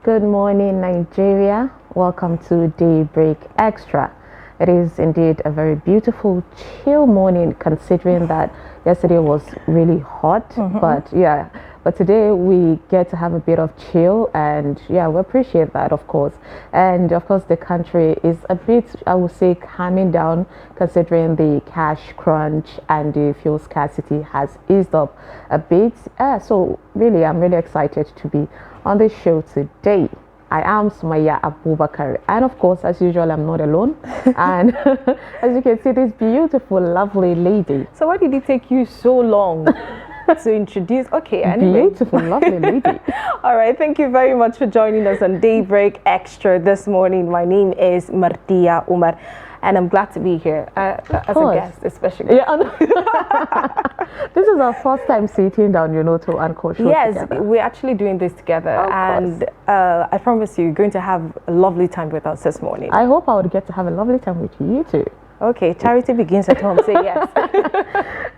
Good morning, Nigeria. Welcome to Daybreak Extra. It is indeed a very beautiful, chill morning considering that yesterday was really hot. But today we get to have a bit of chill, and we appreciate that, of course. And of course, the country is a bit, I would say, calming down considering the cash crunch and the fuel scarcity has eased up a bit. So really, I'm really excited to be on the show today. I am Sumaya Abubakar, and of course, as usual, I'm not alone. And as you can see, this beautiful, lovely lady. So why did it take you so long to introduce? Okay, anyway. Beautiful, lovely lady. All right, thank you very much for joining us on Daybreak Extra this morning. My name is Martia Umar, and I'm glad to be here as a guest, especially. This is our first time sitting down, to anchor show together. We're actually doing this together, and I promise you're going to have a lovely time with us this morning. I hope I would get to have a lovely time with you too. Okay, charity begins at home. Say yes.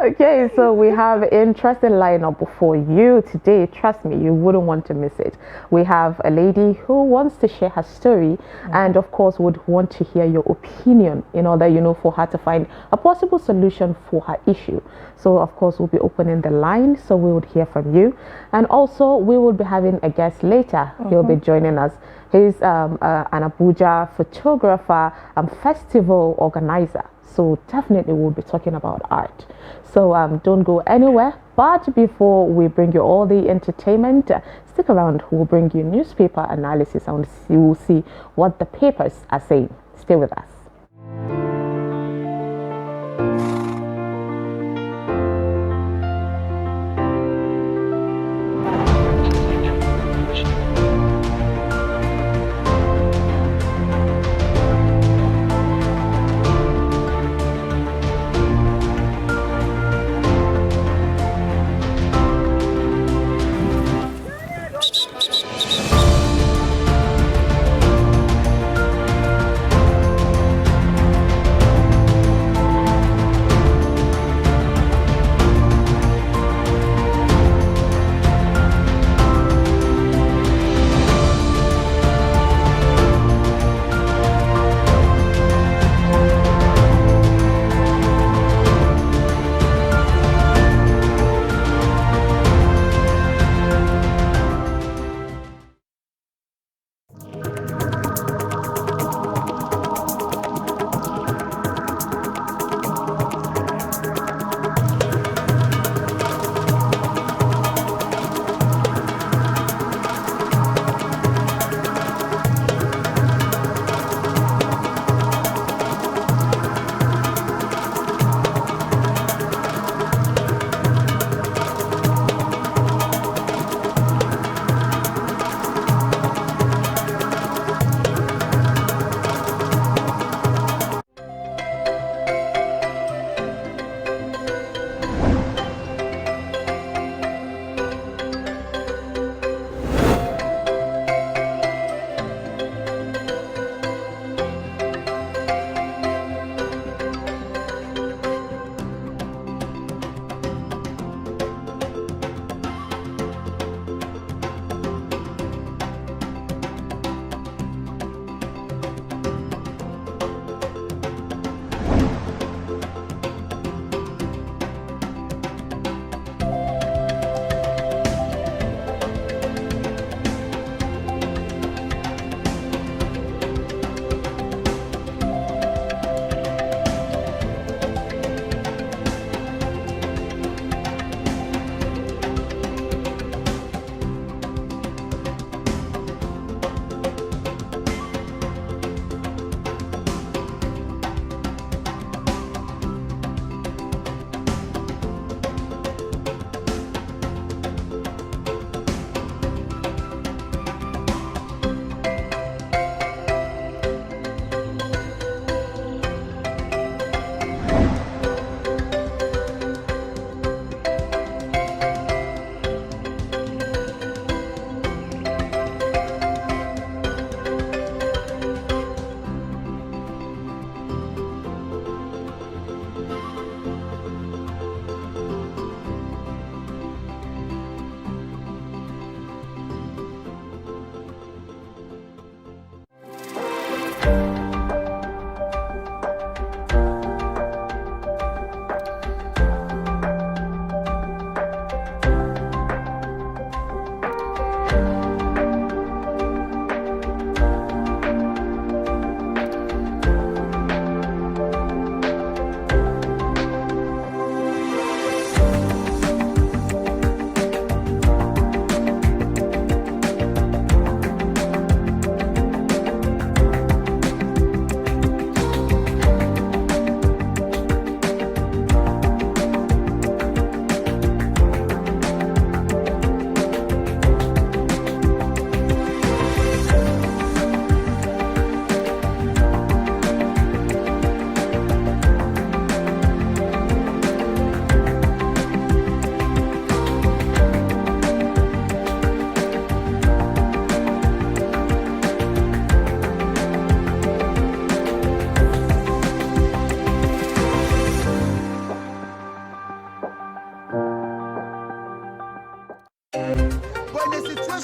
Okay, so we have an interesting lineup for you today. Trust me, you wouldn't want to miss it. We have a lady who wants to share her story, and of course would want to hear your opinion in order, for her to find a possible solution for her issue. So of course we'll be opening the line, so we would hear from you. And also we will be having a guest later. He'll be joining us. He's an Abuja photographer and festival organizer. So definitely we'll be talking about art. So don't go anywhere. But before we bring you all the entertainment, stick around. We'll bring you newspaper analysis, and we'll see what the papers are saying. Stay with us.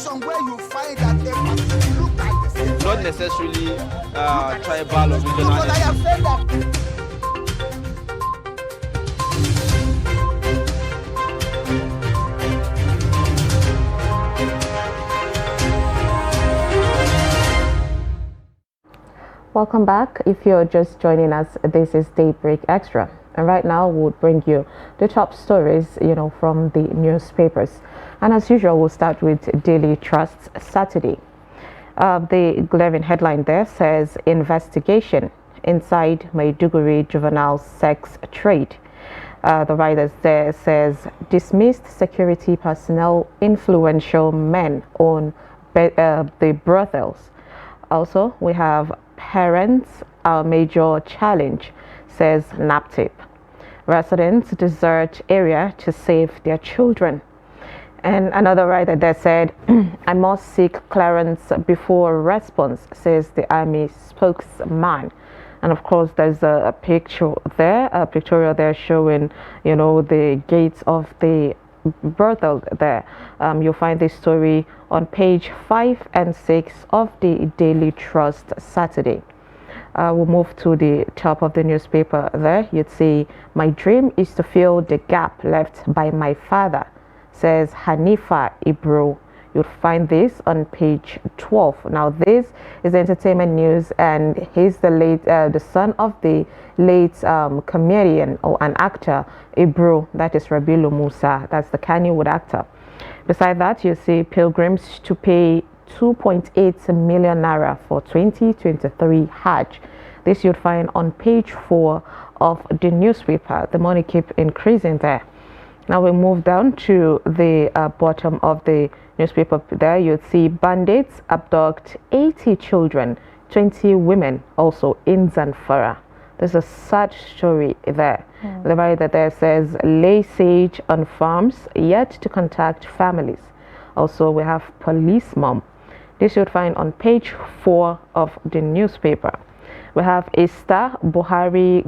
situation where you find that a person look like the same. Not necessarily tribal or regional. But I have said that. Welcome back. If you're just joining us, this is Daybreak Extra, and right now we'll bring you the top stories, from the newspapers. And as usual, we'll start with Daily Trust Saturday. The glaring headline there says investigation inside Maiduguri juvenile sex trade. The writer there says dismissed security personnel, influential men own the brothels. Also, we have parents, our major challenge, says NAPTIP. Residents desert area to save their children. And another writer that said, I must seek clearance before response, says the army spokesman. And of course, there's a pictorial there showing, the gates of the brothel there. You'll find this story on page 5 and 6 of the Daily Trust Saturday. We'll move to the top of the newspaper there. You'd see, my dream is to fill the gap left by my father, says Hanifa Ibro. You'll find this on page 12. Now, this is entertainment news, and he's the son of the late comedian or an actor, Ibro, that is Rabilu Musa, that's the Kannywood actor. Beside that, you see pilgrims to pay 2.8 million naira for 2023 Hajj. This you'd find on page 4 of the newspaper. The money keep increasing there. Now we move down to the bottom of the newspaper. There you'd see bandits abduct 80 children, 20 women also in Zamfara. There's a sad story there. The writer there says lay siege on farms yet to contact families. Also, we have police mom. This you'll find on page 4 of the newspaper. We have Ista Buhari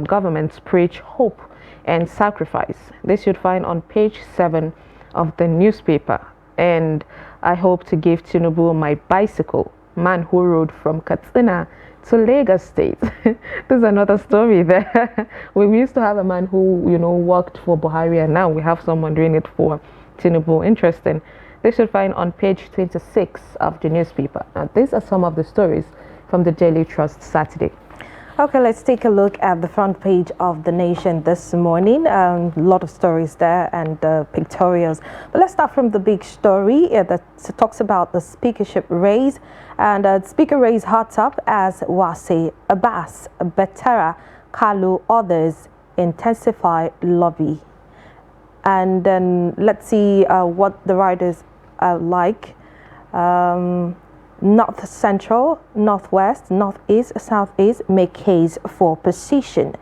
governments preach hope and sacrifice. This you'd find on page 7 of the newspaper. And I hope to give Tinubu my bicycle, man who rode from Katsina to Lagos State. There's another story there. We used to have a man who, worked for Buhari, and now we have someone doing it for Tinubu. Interesting. This you'll find on page 26 of the newspaper. Now, these are some of the stories from the Daily Trust Saturday. Okay, let's take a look at the front page of The Nation this morning. A lot of stories there and pictorials. But let's start from the big story that talks about the speakership race. And Speaker race hot up as Wase, Abbas, Betera, Kalu, others intensify lobby. And then let's see what the riders like. North Central, Northwest, Northeast, Southeast make case for position.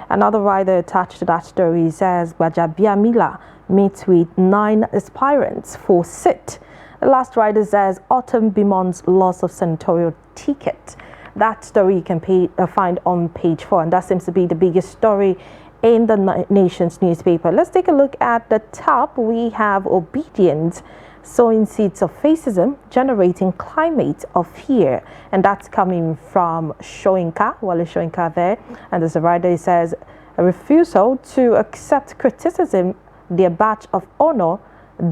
Another rider attached to that story says Bajabia Mila meets with 9 aspirants for sit. The last rider says Autumn bemoans loss of senatorial ticket. That story you can find on page 4, and that seems to be the biggest story in the Nation's newspaper. Let's take a look at the top. We have obedience sowing seeds of fascism, generating climate of fear. And that's coming from Shoinka, Wale Shoinka there. And there's a writer who says, a refusal to accept criticism, their badge of honor,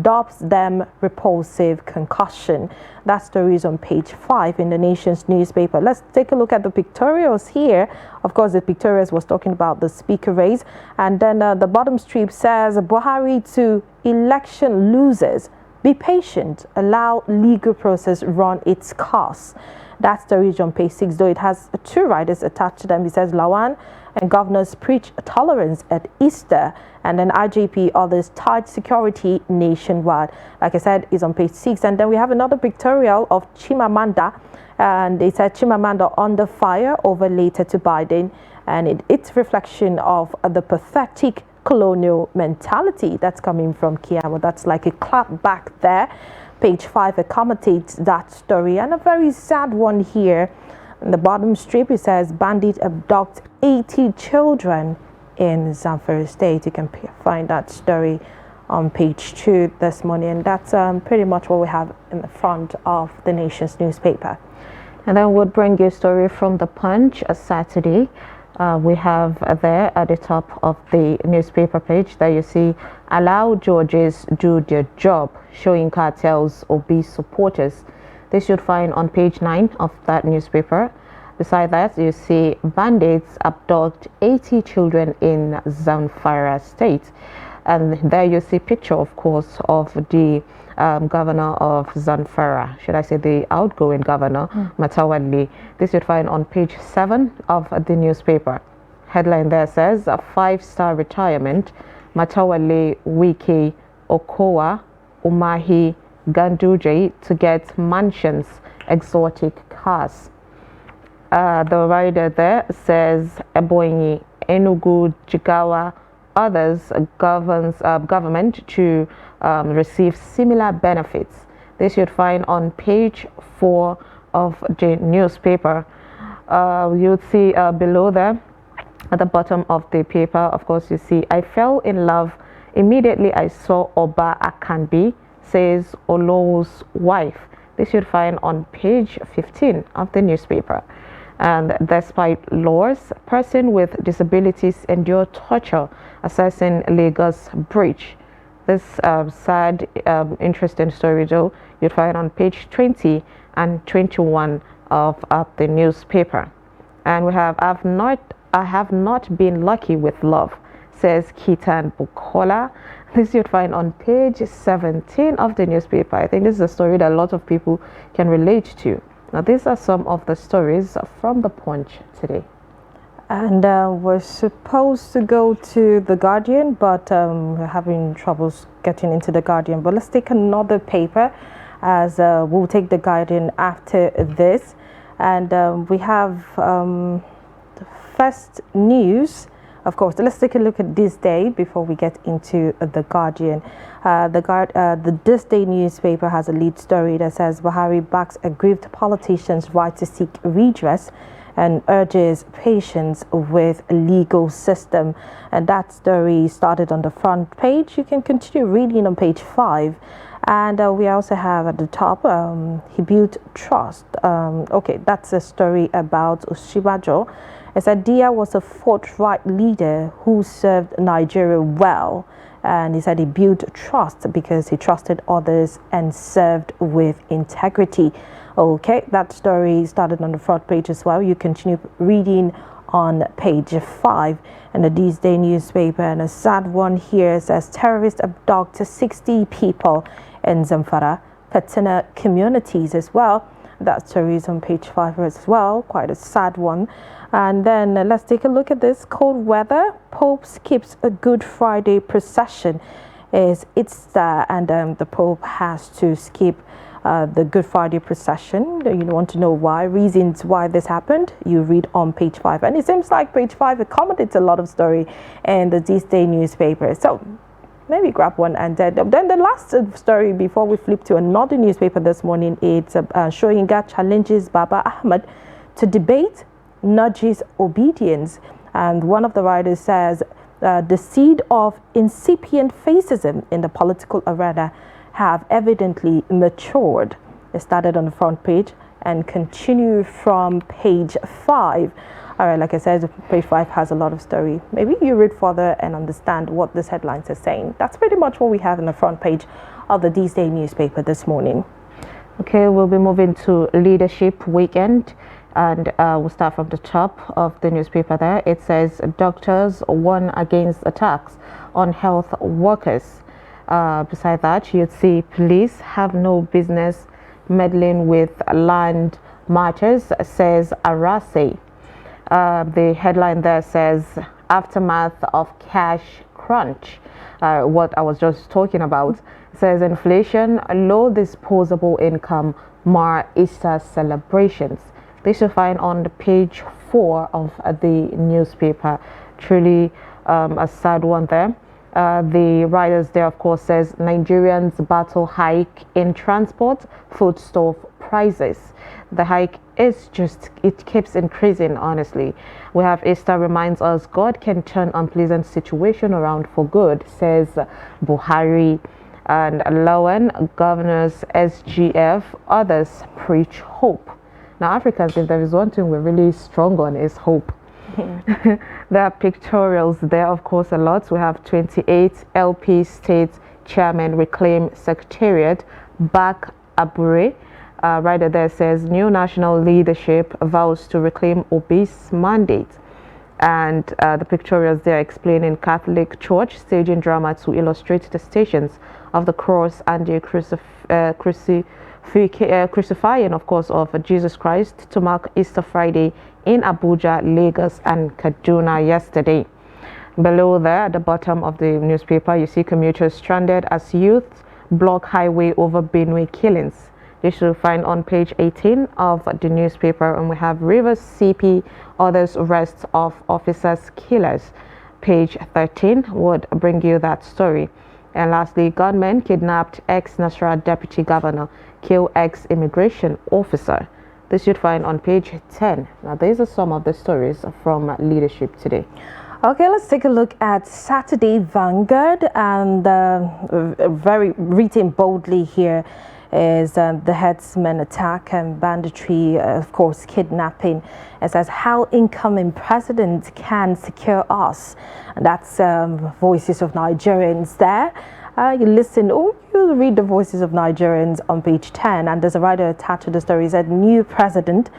dobs them repulsive concussion. That story is on page 5 in the Nation's newspaper. Let's take a look at the pictorials here. Of course, the pictorials was talking about the speaker race. And then the bottom strip says, Buhari to election losers. Be patient, allow legal process run its course. That story is on page 6, though it has 2 riders attached to them. It says Lawan and governors preach tolerance at Easter, and then RJP others tight security nationwide. Like I said, is on page 6. And then we have another pictorial of Chimamanda, and it said Chimamanda under fire over later to Biden, and it's reflection of the pathetic colonial mentality that's coming from Kiamo. That's like a clap back there. Page 5 accommodates that story. And a very sad one here. In the bottom strip, it says bandit abduct 80 children in Zamfara State. You can find that story on page 2 this morning. And that's pretty much what we have in the front of the nation's newspaper. And then we'll bring you a story from the Punch Saturday. We have there at the top of the newspaper page that you see, allow judges do their job, showing cartels obese supporters. This you'd find on page 9 of that newspaper. Beside that, you see bandits abduct 80 children in Zamfara state. And there you see picture, of course, of the governor of Zamfara, should I say the outgoing governor, Matawalli. This you'd find on page 7 of the newspaper. Headline there says, a 5-star retirement, Matawalli, Wiki, Okowa, Umahi, Ganduje to get mansions, exotic cars. The rider there says, Ebonyi, Enugu, Jigawa, others government to receive similar benefits. This you'd find on page 4 of the newspaper. You'd see below there at the bottom of the paper, of course, you see, I fell in love immediately I saw Oba Akanbi, says Olowo's wife. This you'd find on page 15 of the newspaper. And despite laws, person with disabilities endure torture, assessing Lagos bridge. This sad, interesting story, though, you'd find on page 20 and 21 of the newspaper. And we have, I have not been lucky with love, says Kitan Bukola. This you'd find on page 17 of the newspaper. I think this is a story that a lot of people can relate to. Now, these are some of the stories from the Punch today. And we're supposed to go to The Guardian, but we're having troubles getting into The Guardian. But let's take another paper, as we'll take The Guardian after this. And we have the first news. Of course, let's take a look at This Day before we get into The Guardian. The This Day newspaper has a lead story that says Buhari backs aggrieved politicians' right to seek redress and urges patience with legal system. And that story started on the front page. You can continue reading on page 5. And we also have at the top, he built trust. Okay, that's a story about Oshibajo. It said Dia was a forthright leader who served Nigeria well. And he said he built trust because he trusted others and served with integrity. Okay, that story started on the front page as well. You continue reading on page 5 in the These Day newspaper. And a sad one here says terrorists abduct 60 people in Zamfara, Katsina communities as well. That story is on page 5 as well, quite a sad one. And then let's take a look at this. Cold weather, Pope skips a Good Friday procession. And the Pope has to skip the Good Friday procession. You want to know why, reasons why this happened, you read on page 5. And it seems like page 5 accommodates a lot of story in the These Day newspaper. So maybe grab one. And then the last story before we flip to another newspaper this morning, it's Shoyinka challenges Baba Ahmed to debate, nudges obedience. And one of the writers says the seed of incipient fascism in the political arena have evidently matured. It started on the front page and continue from page 5. All right, like I said, page 5 has a lot of story. Maybe you read further and understand what this headlines are saying. That's pretty much what we have in the front page of the These Day newspaper this morning. Okay, we'll be moving to Leadership Weekend. And we'll start from the top of the newspaper there. It says doctors warn against attacks on health workers. Beside that, you'd see police have no business meddling with land matters, says Arase. The headline there says aftermath of cash crunch. What I was just talking about. It says inflation, low disposable income mar Easter celebrations. This you'll find on the page 4 of the newspaper. Truly a sad one there. The writers there, of course, says Nigerians battle hike in transport, foodstuff prices. The hike is it keeps increasing, honestly. We have Esther reminds us God can turn unpleasant situation around for good, says Buhari. And Lowen, governors, SGF, others preach hope. Now, Africans, if there is one thing we're really strong on, is hope. There are pictorials there, of course, a lot. We have 28 LP state chairman reclaim secretariat back Abure. Right there says new national leadership vows to reclaim Obi's mandate. And the pictorials there explaining Catholic Church staging drama to illustrate the stations of the cross and the crucifying, of course, of Jesus Christ to mark Easter Friday in Abuja, Lagos, and Kaduna yesterday. Below there, at the bottom of the newspaper, you see commuters stranded as youth block highway over Benue killings. This you'll find on page 18 of the newspaper. And we have Rivers CP, others arrests of officers killers. Page 13 would bring you that story. And lastly, gunmen kidnapped ex-Nasra deputy governor, kill ex-immigration officer. This you'd find on page 10. Now, these are some of the stories from leadership today. Okay, let's take a look at Saturday Vanguard, and very written boldly here is the headsman attack and banditry, of course, kidnapping. It says how incoming president can secure us. And that's Voices of Nigerians there. You listen, or you read the Voices of Nigerians on page 10, and there's a writer attached to the story that new president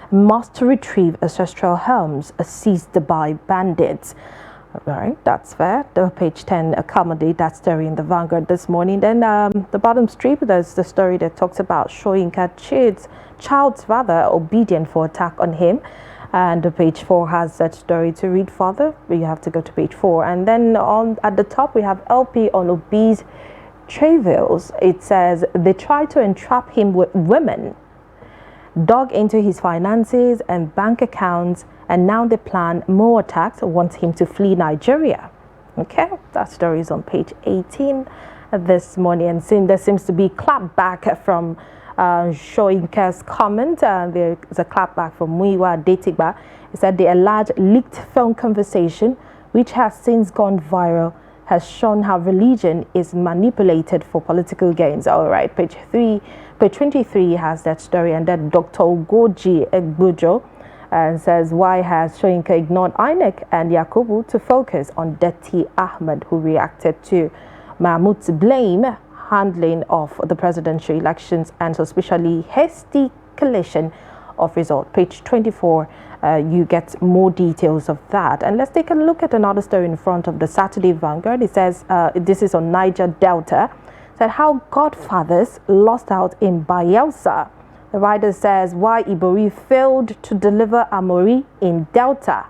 must retrieve ancestral homes seized by bandits. All right, that's fair. The page 10 accommodate that story in the Vanguard this morning. Then the bottom strip, there's the story that talks about Shoyinka child's rather obedient for attack on him. And the page 4 has that story to read further. You have to go to page 4. And then at the top, we have LP on Obi's travails. It says they try to entrap him with women, dug into his finances and bank accounts, and now they plan more attacks, want him to flee Nigeria. Okay, that story is on page 18 this morning. And there seems to be clap back from Shoyinka's comment. There's a clap back from Muiwa Detigba. It said the alleged leaked phone conversation, which has since gone viral, has shown how religion is manipulated for political gains. All right, page 23 has that story. And then Dr. Ugoji Egbujo says, why has Shoyinka ignored INEC and Yakubu to focus on Deti Ahmed, who reacted to Mahmoud's blame handling of the presidential elections and suspiciously hasty collation of result. Page 24, you get more details of that. And let's take a look at another story in front of the Saturday Vanguard. It says, this is on Niger Delta, that how godfathers lost out in Bayelsa. The writer says why Ibori failed to deliver Amori in Delta,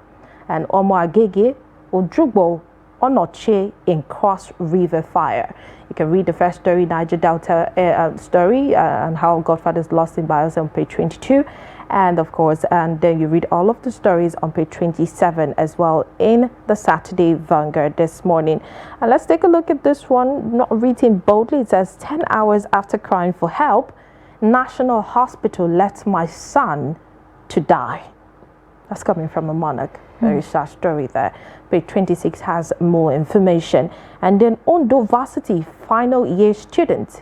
and Omo Agege Ojugbo Onoche in Cross River fire. You can read the first story, Niger Delta story, and how godfathers lost in Bayelsa on page 22. And of course, and then you read all of the stories on page 27 as well in the Saturday Vanguard this morning. And let's take a look at this one, not written boldly. It says 10 hours after crying for help, National Hospital let my son to die. That's coming from a monarch. Very sad story there. Page 26 has more information. And then Ondo Varsity final year students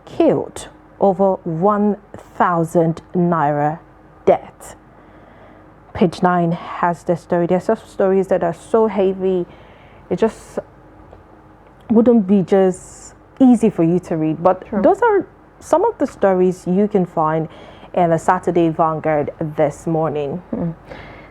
killed over 1,000 naira debt. Page 9 has the story. There's some stories that are so heavy, it just wouldn't be just easy for you to read. But those are some of the stories you can find in the Saturday Vanguard this morning.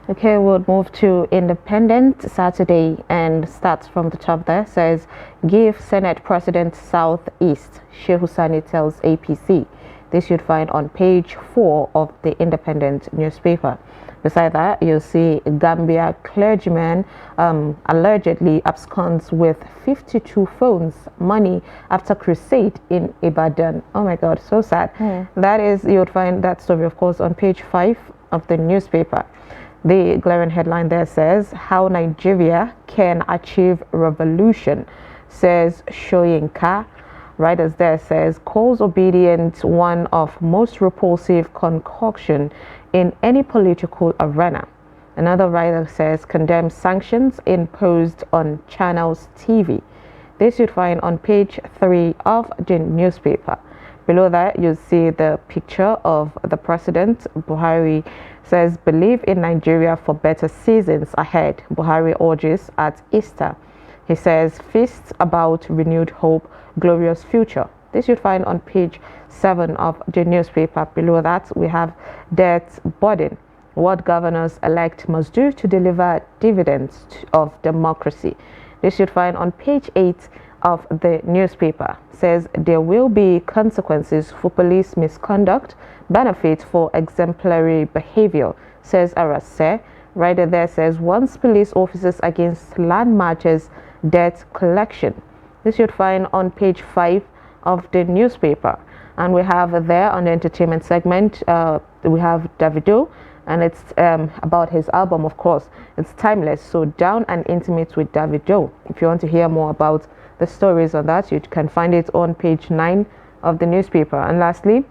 Okay, we'll move to Independent Saturday and starts from the top there. Says, give Senate President Southeast, Shehu Sani tells APC. This you'd find on page 4 of the Independent newspaper. Beside that, you'll see Gambia clergyman allegedly absconds with 52 phones, money after crusade in Ibadan. Oh my God, so sad. That is, you would find that story, of course, on page 5 of the newspaper. The glaring headline there says, how Nigeria can achieve revolution. says Shoyinka. Writers there says calls obedience one of most repulsive concoction in any political arena. Another writer says condemns sanctions imposed on Channels TV. This you'd find on page 3 of the newspaper. Below that, you'll see the picture of the president. Buhari says, believe in Nigeria for better seasons ahead. Buhari urges at Easter. He says, feasts about renewed hope, glorious future. This you'd find on page 7 of the newspaper. Below that, we have debt burden. What governors-elect must do to deliver dividends of democracy. This you'd find on page 8 of the newspaper. Says there will be consequences for police misconduct, benefits for exemplary behavior, says Arase. Writer there says once police officers against land marches, debt collection. This you'd find on page 5 of the newspaper. And we have there on the entertainment segment, we have Davido, and it's about his album, of course. It's timeless, so Down and Intimate with Davido. If you want to hear more about the stories on that, you can find it on page 9 of the newspaper. And lastly,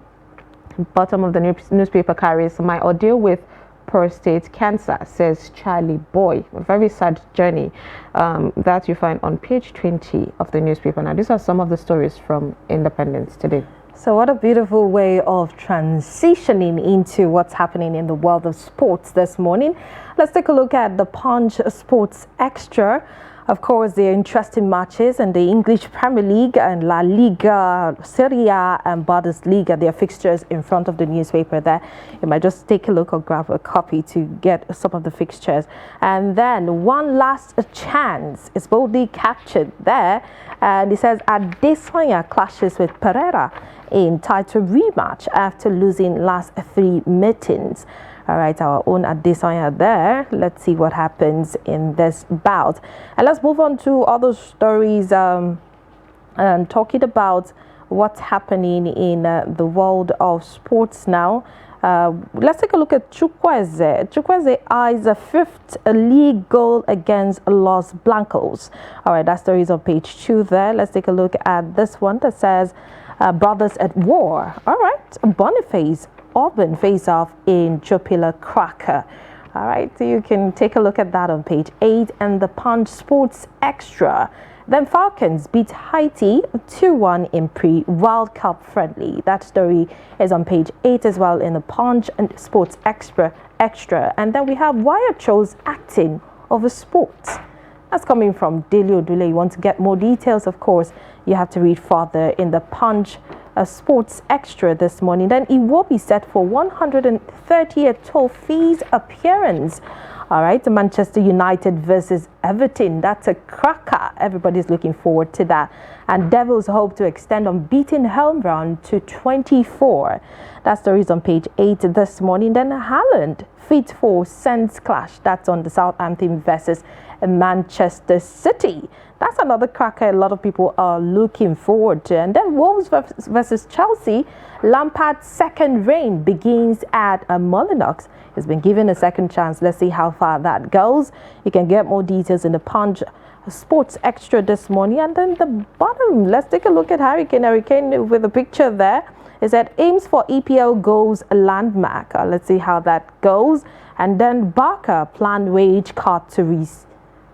bottom of the newspaper carries my ordeal with prostate cancer, says Charlie Boy. A very sad journey that you find on page 20 of the newspaper. Now, these are some of the stories from Independence today. So what a beautiful way of transitioning into what's happening in the world of sports this morning. Let's take a look at the Punch Sports Extra. Of course, there are interesting matches in the English Premier League and La Liga, Serie A and Bundesliga. There are fixtures in front of the newspaper there. You might just take a look or grab a copy to get some of the fixtures. And then one last chance is boldly captured there. And it says Adesanya clashes with Pereira in title rematch after losing last 3 meetings. All right, our own Adesanya there. Let's see what happens in this bout. And let's move on to other stories talking about what's happening in the world of sports now. Let's take a look at Chukwueze. Chukwueze eyes a 5th league goal against Los Blancos. All right, that story is on page 2 there. Let's take a look at this one that says brothers at war. All right, Boniface Auburn face off in Jupiler Cracker. All right, so you can take a look at that on page 8 and the Punch Sports Extra. Then Falcons beat Haiti 2-1 in pre-World Cup friendly. That story is on page 8 as well in the Punch and Sports Extra. And then we have why I chose acting over sports. That's coming from Daily Odule. You want to get more details, of course, you have to read further in the Punch Sports Extra this morning. Then it will be set for 130th trophies appearance. All right, Manchester United versus Everton. That's a cracker. Everybody's looking forward to that. And Devils hope to extend unbeaten home run to 24. That story is on page 8 this morning. Then Haaland fit for Saints clash. That's on the Southampton versus Manchester City. That's another cracker a lot of people are looking forward to. And then Wolves versus Chelsea. Lampard's second reign begins at Molyneux. He's been given a second chance. Let's see how far that goes. You can get more details in the Punch Sports Extra this morning. And then the bottom, let's take a look at Harry Kane. Harry Kane with a picture there is that aims for EPL goals landmark. Let's see how that goes. And then Barker planned wage cut to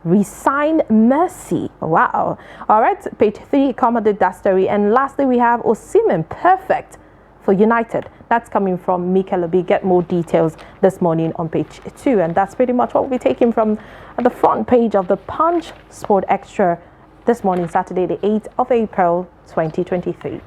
resign Mercy. Wow. All right, page 3 commented that story. And lastly, we have Osimhen perfect for United. That's coming from Mikel Obi. Get more details this morning on page 2. And that's pretty much what we'll be taking from the front page of the Punch Sport Extra this morning, Saturday, the 8th of April, 2023.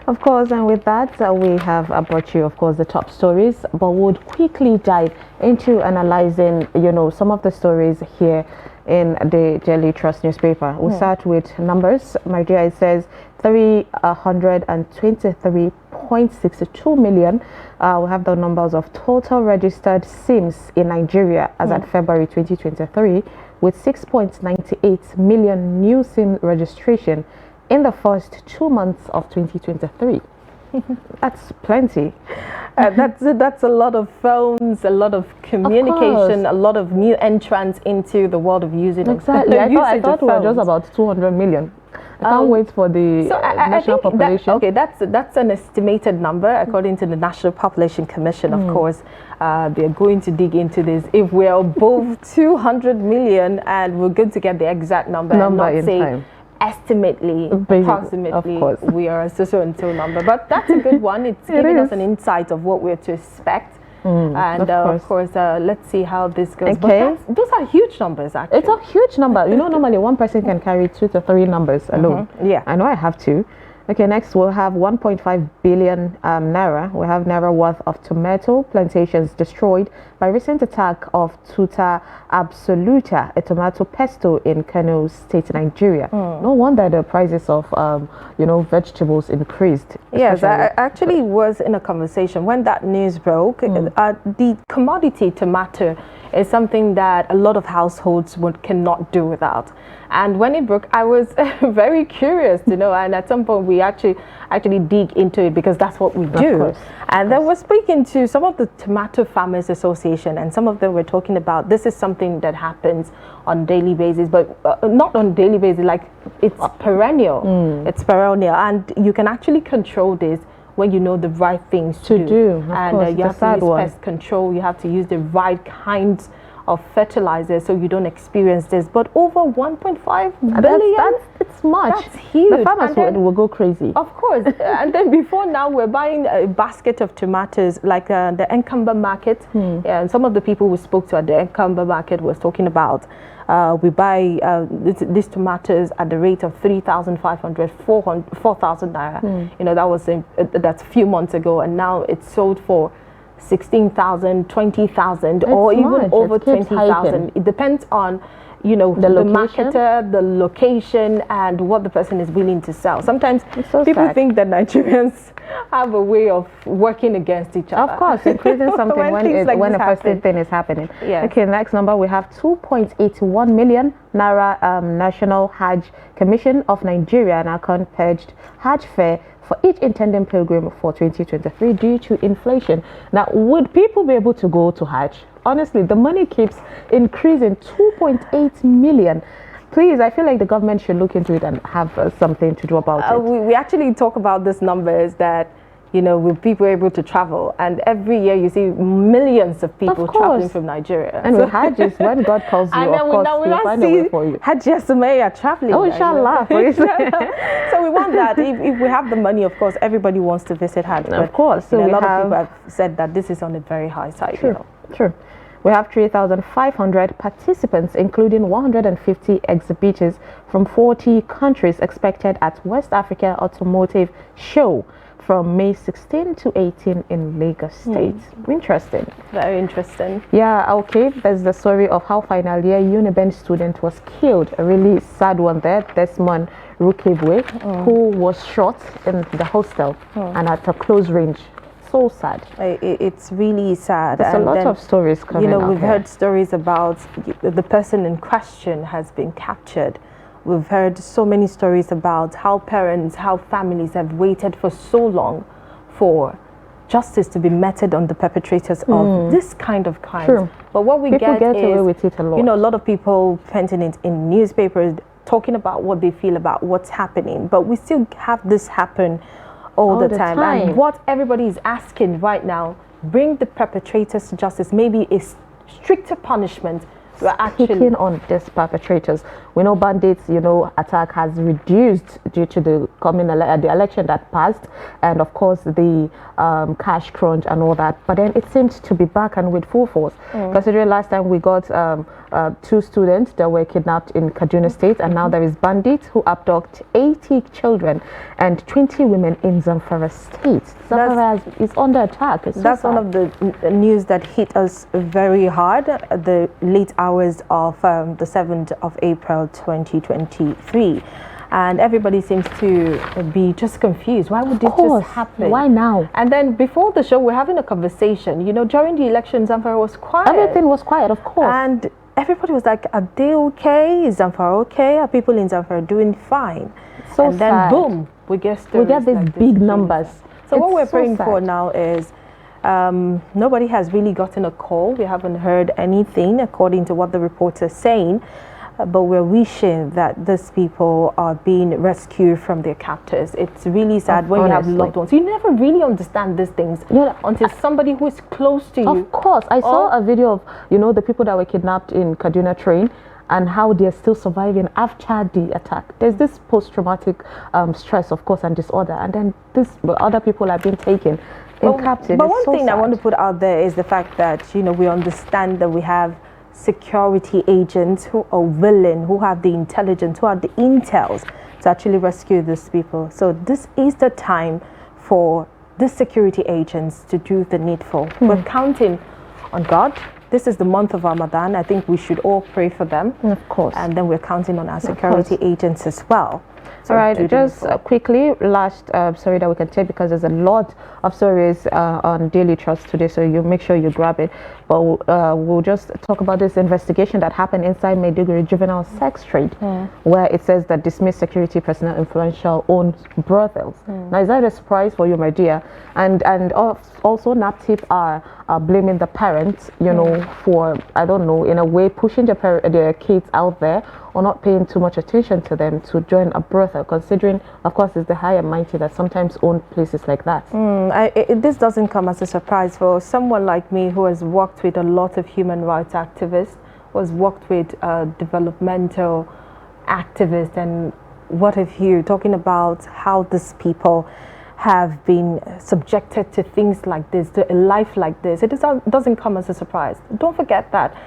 Of course, and with that, we have brought you, of course, the top stories, but we'll quickly dive into analyzing, some of the stories here in the Daily Trust newspaper. We'll start with numbers. My dear, it says 323.62 million. We have the numbers of total registered SIMs in Nigeria as at February 2023, with 6.98 million new SIM registration in the first 2 months of 2023. That's plenty. That's a lot of phones, a lot of communication, a lot of new entrants into the world of using Exactly. I thought we were just about 200 million. I can't wait for the national population. That's an estimated number according to the National Population Commission. Of course, they're going to dig into this. If we're above 200 million, and we're going to get the exact number and not in say time. Estimately, approximately, we are a so and so number. But that's a good one. It's giving us an insight of what we're to expect. And of course, let's see how this goes. Okay. But those are huge numbers, actually. It's a huge number. You know, normally one person can carry 2 to 3 numbers alone. Yeah. I know I have 2. Okay, next we'll have 1.5 billion naira. We have naira worth of tomato plantations destroyed by recent attack of Tuta absoluta, a tomato pesto in Kano State, Nigeria. No wonder the prices of vegetables increased. Yes, I actually was in a conversation when that news broke. The commodity tomato is something that a lot of households cannot do without. And when it broke, I was very curious to know. And at some point, we actually dig into it because that's what we do. And then we're speaking to some of the Tomato Farmers Association, and some of them were talking about this is something that happens on daily basis, but not on daily basis. Like it's perennial. It's perennial, and you can actually control this when you know the right things to do. And you have to use pest control. You have to use the right kinds of fertilizers so you don't experience this. But over 1.5 billion, it's much. That's huge. The farmers will go crazy. Of course. And then before now, we're buying a basket of tomatoes, like the Enkamba market. And some of the people we spoke to at the Enkamba market was talking about we buy these tomatoes at the rate of 3,500, 4,000 naira. You know, that's a few months ago, and now it's sold for 16,000, 20,000, or even over 20,000. It depends on, the marketer, the location, and what the person is willing to sell. Sometimes people think that Nigerians have a way of working against each other. Of course, increasing something when a first thing is happening. Yeah. Okay, next number we have 2.81 million naira. National Hajj Commission of Nigeria and account purged Hajj fare for each intending pilgrim for 2023 due to inflation. Now, would people be able to go to Hajj? Honestly, the money keeps increasing. 2.8 million. Please, I feel like the government should look into it and have something to do about it. We actually talk about these numbers that, with people able to travel, and every year you see millions of people traveling from Nigeria. And with Hajj is when God calls you, of course, he'll find a way for you. Hajj Sumayya traveling. Oh, inshallah. So we want that. If we have the money, of course, everybody wants to visit Hajj. But, of course. So a lot of people have said that this is on the very high side. True. We have 3,500 participants, including 150 exhibitors from 40 countries expected at West Africa Automotive Show from May 16 to 18 in Lagos State. Interesting. Very interesting. Yeah, okay. There's the story of how final year Uniben student was killed. A really sad one there. Desmond Rukibwe, who was shot in the hostel and at a close range. So sad. It's really sad. There's a lot of stories coming out. We've heard stories about the person in question has been captured. We've heard so many stories about how parents, how families have waited for so long for justice to be meted on the perpetrators of this kind of crime. True. But what we People get get away with it a lot. a lot of people printing it in newspapers, talking about what they feel about what's happening. But we still have this happen all the time. And what everybody is asking right now, bring the perpetrators to justice, maybe a stricter punishment. We're actually on these perpetrators. We know bandits, attack has reduced due to the the election that passed, and of course the cash crunch and all that. But then it seems to be back and with full force. Considering last time we got 2 students that were kidnapped in Kaduna State, and now there is bandits who abduct 80 children and 20 women in Zamfara State. Zamfara is under attack. That's one of the news that hit us very hard. The late hours of the 7th of April 2023, and everybody seems to be just confused. Why would this just happen? Why now? And then before the show, we're having a conversation. During the election, Zamfara was quiet. Everything was quiet, of course. And everybody was like, are they okay? Is Zamfara okay? Are people in Zamfara doing fine? So and then sad. Boom, we get these big numbers. So what It's we're so praying for sad. now is nobody has really gotten a call. We haven't heard anything according to what the reports are saying. But we're wishing that these people are being rescued from their captors. It's really sad when you have Honestly. loved ones. You never really understand these things Yeah, until somebody who is close to you. Of course, I saw a video of the people that were kidnapped in Kaduna train and how they're still surviving after the attack. There's this post-traumatic stress, of course, and disorder, and then other people are being taken in captive. But It's one so thing I want to sad. put out there is the fact that we understand that we have security agents who are willing, who have the intelligence, who have the intels to actually rescue these people. So this is the time for the security agents to do the needful. We're counting on God. This is the month of Ramadan. I think we should all pray for them. Of course. And then we're counting on our security agents as well. So All right, do the just needful. quickly, last story that we can take, because there's a lot of stories on Daily Trust today, so you make sure you grab it. But we'll just talk about this investigation that happened inside Maiduguri juvenile sex trade, where it says that dismissed security personnel influential owned brothels. Now, is that a surprise for you, my dear? And also NAPTIP are blaming the parents, for, I don't know, in a way pushing their kids out there or not paying too much attention to them to join a brothel, considering, of course, it's the high and mighty that sometimes own places like that. This doesn't come as a surprise for someone like me who has worked with a lot of human rights activists, who has worked with developmental activists, and what have you, talking about how these people have been subjected to things like this, to a life like this. It doesn't come as a surprise. Don't forget that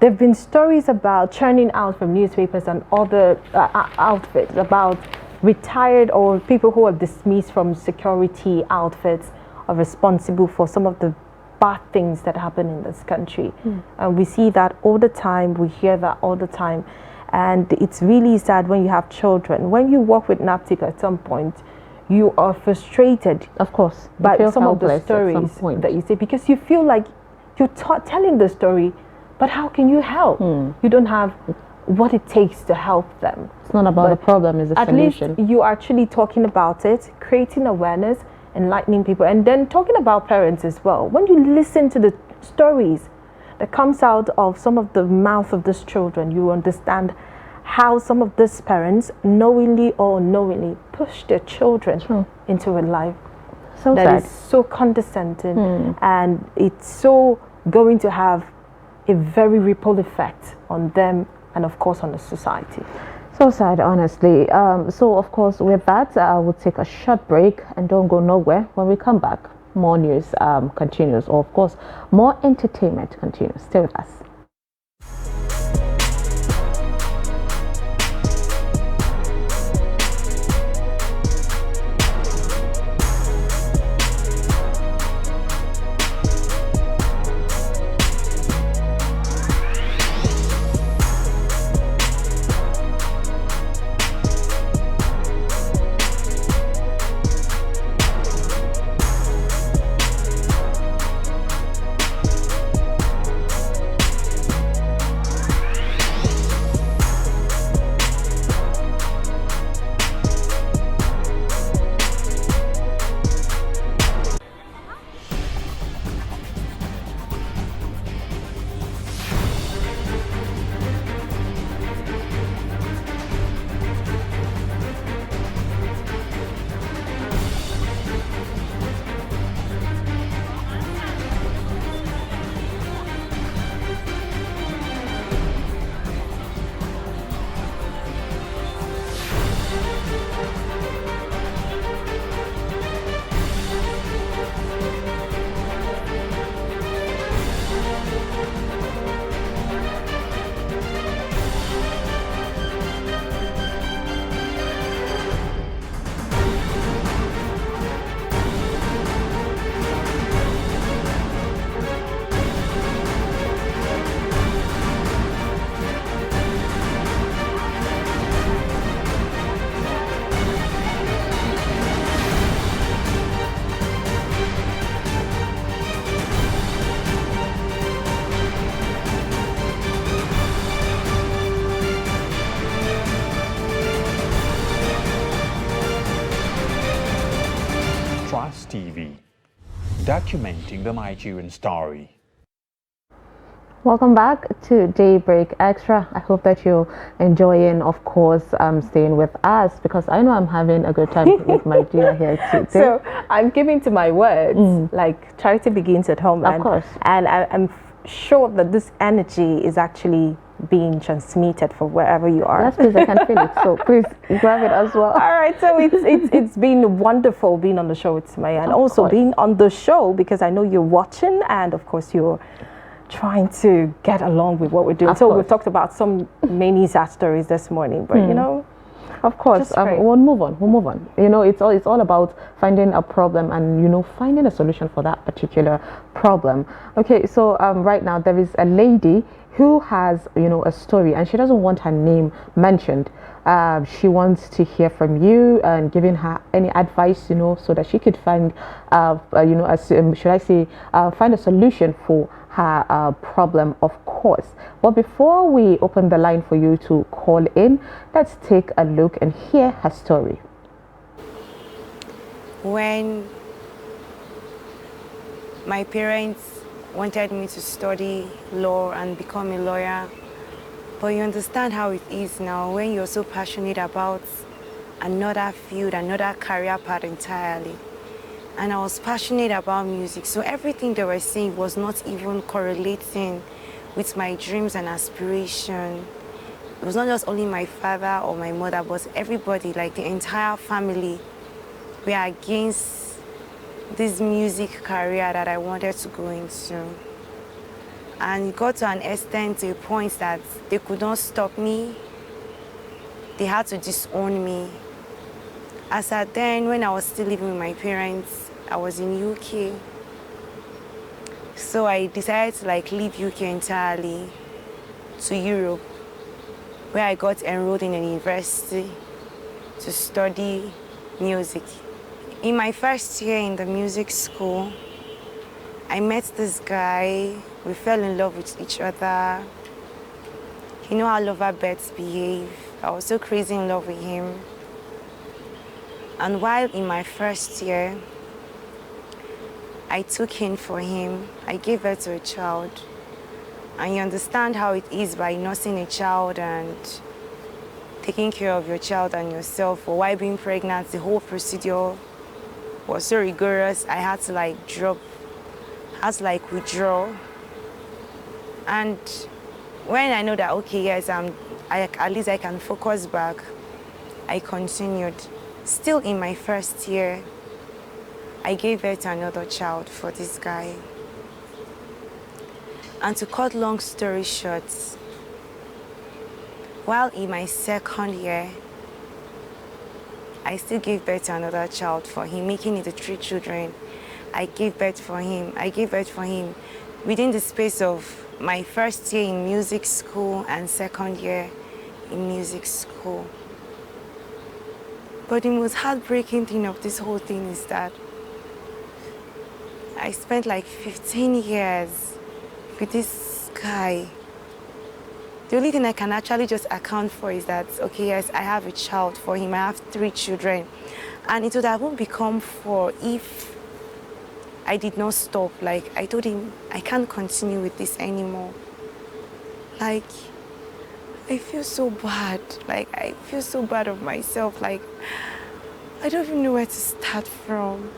there have been stories about churning out from newspapers and other outfits about retired or people who are dismissed from security outfits are responsible for some of the bad things that happen in this country. And we see that all the time, we hear that all the time. And it's really sad when you have children. When you work with NAPTIC at some point, you are frustrated, Of course, you by feel some of the helpless at some stories point. that you see, because you feel like you're telling the story, but how can you help? You don't have what it takes to help them. It's not about the problem, it's the At solution. least you are actually talking about it, creating awareness, enlightening people, and then talking about parents as well. When you listen to the stories that comes out of some of the mouth of these children, you understand how some of these parents knowingly or unknowingly push their children into a life So that sad. is so condescending, and it's so going to have a very ripple effect on them and of course on the society. So sad, honestly. So, of course, with that, we'll take a short break and don't go nowhere. When we come back, more news continues, or, of course, more entertainment continues. Stay with us. TV, documenting the Nigerian story. Welcome back to Daybreak Extra. I hope that you're enjoying, of course, staying with us, because I know I'm having a good time with my dear here today. So I'm giving to my words, like charity begins at home. Of course. And I'm sure that this energy is actually being transmitted from wherever you are. Yes, please, I can feel it. So please grab it as well. All right, so it's been wonderful being on the show with Sumaya, and also course. being on the show because I know you're watching, and of course you're trying to get along with what we're doing. Of So course. we've talked about some many sad stories this morning, but you know, Of course, Just pray. we'll move on. We'll move on. You know, it's all about finding a problem and, you know, finding a solution for that particular problem. Okay, so right now there is a lady who has, you know, a story, and she doesn't want her name mentioned. She wants to hear from you and giving her any advice, you know, so that she could find, you know, should I say, find a solution for her problem, of course. But before we open the line for you to call in, let's take a look and hear her story. When my parents wanted me to study law and become a lawyer, but you understand how it is now when you're so passionate about another field, another career path entirely. And I was passionate about music, so everything they were saying was not even correlating with my dreams and aspiration. It was not just only my father or my mother, but everybody, like the entire family, were against this music career that I wanted to go into. And it got to an extent, to a point that they could not stop me. They had to disown me. As at then, when I was still living with my parents, I was in UK. So I decided to leave UK entirely to Europe, where I got enrolled in a university to study music. In my first year in the music school, I met this guy. We fell in love with each other. You know how lovebirds behave. I was so crazy in love with him. And while in my first year, I took in for him. I gave birth to a child. And you understand how it is by nursing a child and taking care of your child and yourself. Or while being pregnant, the whole procedure was so rigorous. I had to withdraw. And when I know that, okay, yes, at least I can focus back, I continued. Still in my first year, I gave birth to another child for this guy. And to cut long story short, while in my second year, I still gave birth to another child for him, making it 3 children. I gave birth for him. Within the space of my first year in music school and second year in music school. But the most heartbreaking thing of this whole thing is that I spent 15 years with this guy. The only thing I can actually just account for is that, okay, yes, I have a child for him. I have 3 children. And it would have become 4 if I did not stop. I told him, I can't continue with this anymore. I feel so bad. I feel so bad of myself. I don't even know where to start from.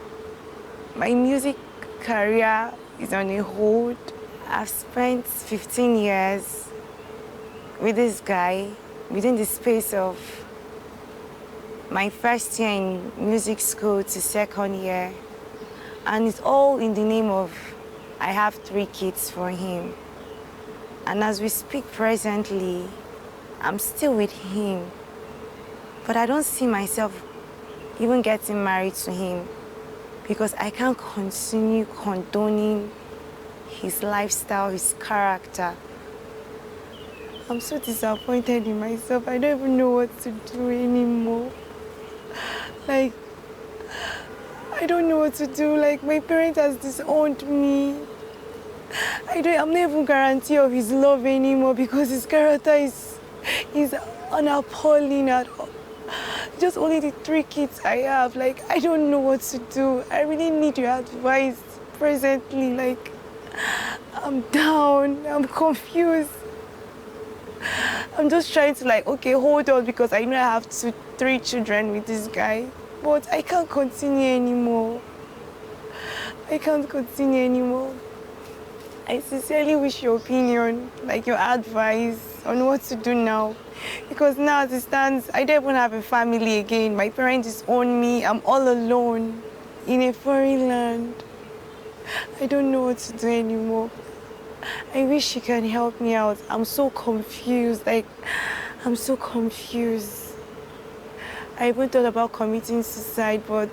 My music career is on a hold. I've spent 15 years with this guy within the space of my first year in music school to second year. And it's all in the name of I have 3 kids for him. And as we speak presently, I'm still with him. But I don't see myself even getting married to him because I can't continue condoning his lifestyle, his character. I'm so disappointed in myself. I don't even know what to do anymore. I don't know what to do. My parents has disowned me. I'm not even guarantee of his love anymore because his character is unappalling at all. Just only the 3 kids I have. Like, I don't know what to do. I really need your advice presently. Like, I'm down, I'm confused. I'm just trying to like, okay, hold on, because I know I have 3 children with this guy. But I can't continue anymore. I can't continue anymore. I sincerely wish your opinion, like your advice on what to do now. Because now as it stands, I don't even have a family again. My parents disown me. I'm all alone in a foreign land. I don't know what to do anymore. I wish you can help me out. I'm so confused. Like, I'm so confused. I even thought about committing suicide, but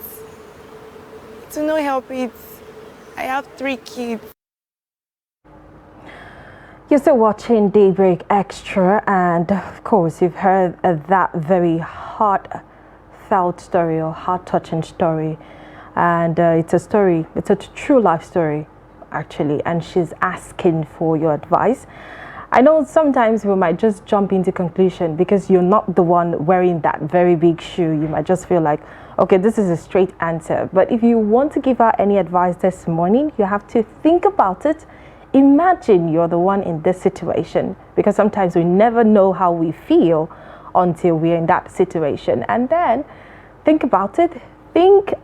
to no help it. I have 3 kids. You're still watching Daybreak Extra, and of course you've heard that very heartfelt story or heart-touching story, and it's a true life story actually, and she's asking for your advice. I know sometimes we might just jump into conclusion because you're not the one wearing that very big shoe. You might just feel like, okay, this is a straight answer. But if you want to give her any advice this morning, you have to think about it. Imagine you're the one in this situation, because sometimes we never know how we feel until we're in that situation. And then think about it,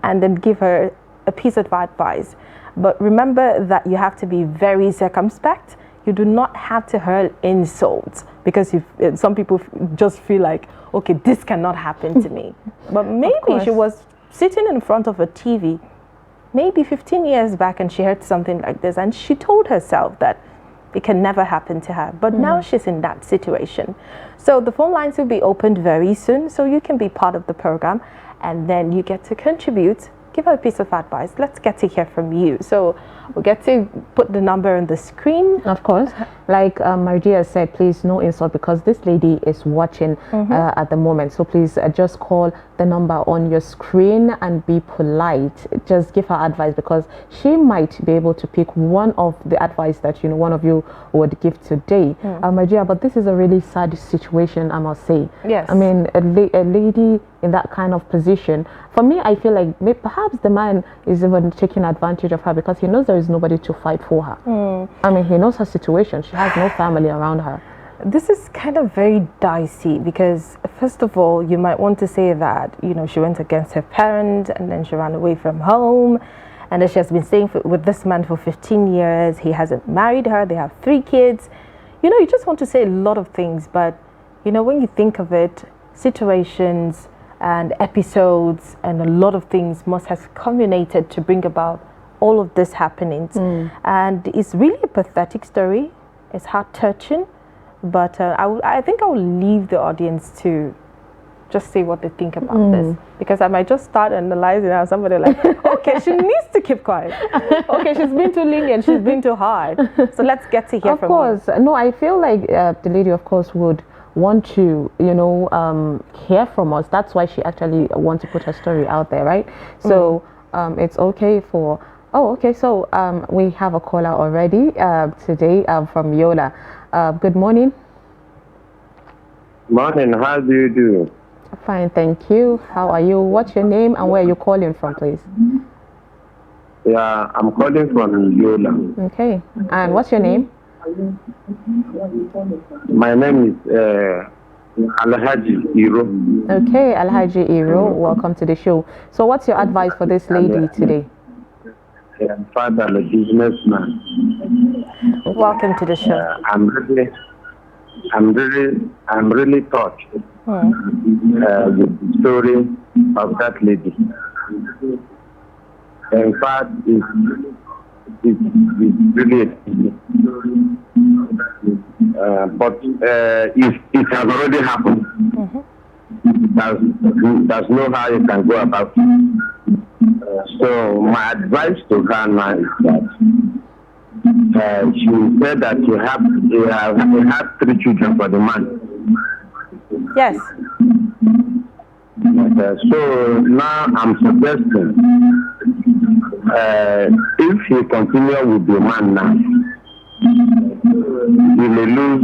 and then give her a piece of advice. But remember that you have to be very circumspect. You do not have to hurl insults, because some people just feel like, okay, this cannot happen to me. But maybe she was sitting in front of a TV maybe 15 years back and she heard something like this and she told herself that it can never happen to her. But now she's in that situation. So the phone lines will be opened very soon, so you can be part of the program and then you get to contribute. Give her a piece of advice. Let's get to hear from you. So we'll get to put the number on the screen. Of course. Like Maria said, please no insult, because this lady is watching at the moment. So please just call the number on your screen and be polite. Just give her advice, because she might be able to pick one of the advice that one of you would give today. Maria, but this is a really sad situation, I must say. Yes. I mean, a lady in that kind of position. For me, I feel like perhaps the man is even taking advantage of her because he knows there is nobody to fight for her. I mean, he knows her situation. She has no family around her. This is kind of very dicey because, first of all, you might want to say that, she went against her parents and then she ran away from home. And then she has been staying with this man for 15 years. He hasn't married her. They have 3 kids. You just want to say a lot of things. But, when you think of it, situations and episodes and a lot of things must have culminated to bring about all of this happenings. And it's really a pathetic story. It's heart-touching. But I think I will leave the audience to just say what they think about this, because I might just start analyzing and somebody like, okay, she needs to keep quiet. Okay, she's been too lenient, she's been too hard. So let's get to hear from you. Of course. No, I feel like the lady, of course, would want to, hear from us. That's why she actually wants to put her story out there, right? So it's okay for... Oh, okay. So we have a caller already today from Yola. Good morning. Morning. How do you do? Fine, thank you. How are you? What's your name and where are you calling from, please? Yeah, I'm calling from Yola. Okay. And what's your name? My name is Alhaji Iro. Okay, Alhaji Iro. Welcome to the show. So what's your advice for this lady today? Father, a businessman. Welcome to the show. I'm really touched with the story of that lady. In fact, it's really but if it has already happened, there's no how you can go about it. So my advice to her now is that she said that you have 3 children for the man. Yes. So now I'm suggesting if he continue with the man now, he may lose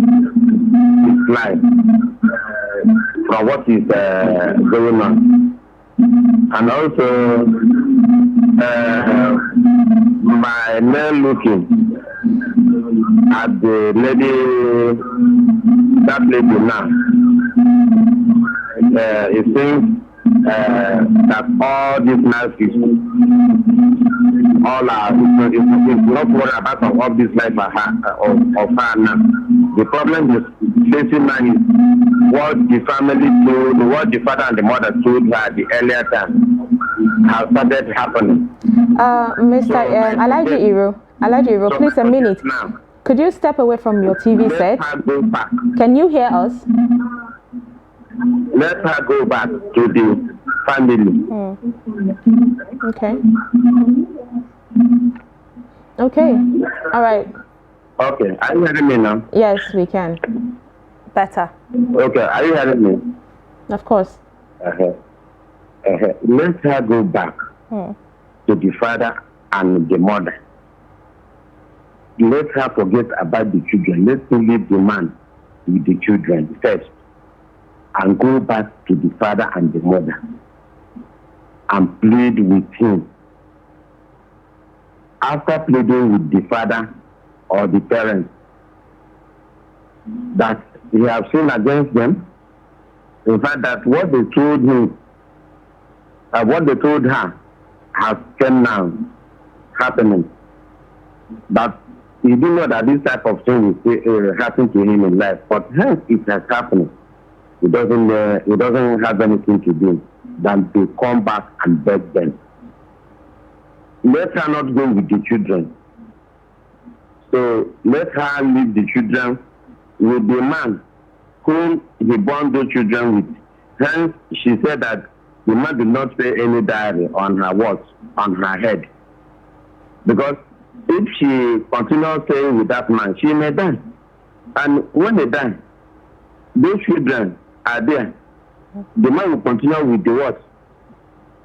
his life from what is going on. And also, my man looking at the lady, that lady now, it seems that all these nurses, all are, it's not worried about all this life of her now. The problem is facing now is what the family told, what the father and the mother told her at the earlier time has started happening. Mr. Alaji Iro, please a minute. Now, could you step away from your TV set? let her go back. Can you hear us? Let her go back to the family. Okay. Okay. All right. Okay, are you hearing me now? Yes, we can. Better. Okay, are you hearing me? Of course. Let her go back to the father and the mother. Let her forget about the children. Let her leave the man with the children first and go back to the father and the mother and plead with him. After pleading with the father or the parents that he has sinned against them, in fact that what they told him, what they told her has come now happening. But he didn't know that this type of thing will happen to him in life. But hence it has happened. He doesn't have anything to do than to come back and beg them. Let her not go with the children. So let her leave the children with the man whom he born those children with. Hence, she said that the man did not pay any dowry on her watch, on her head. Because if she continues staying with that man, she may die. And when they die, those children are there. The man will continue with the what?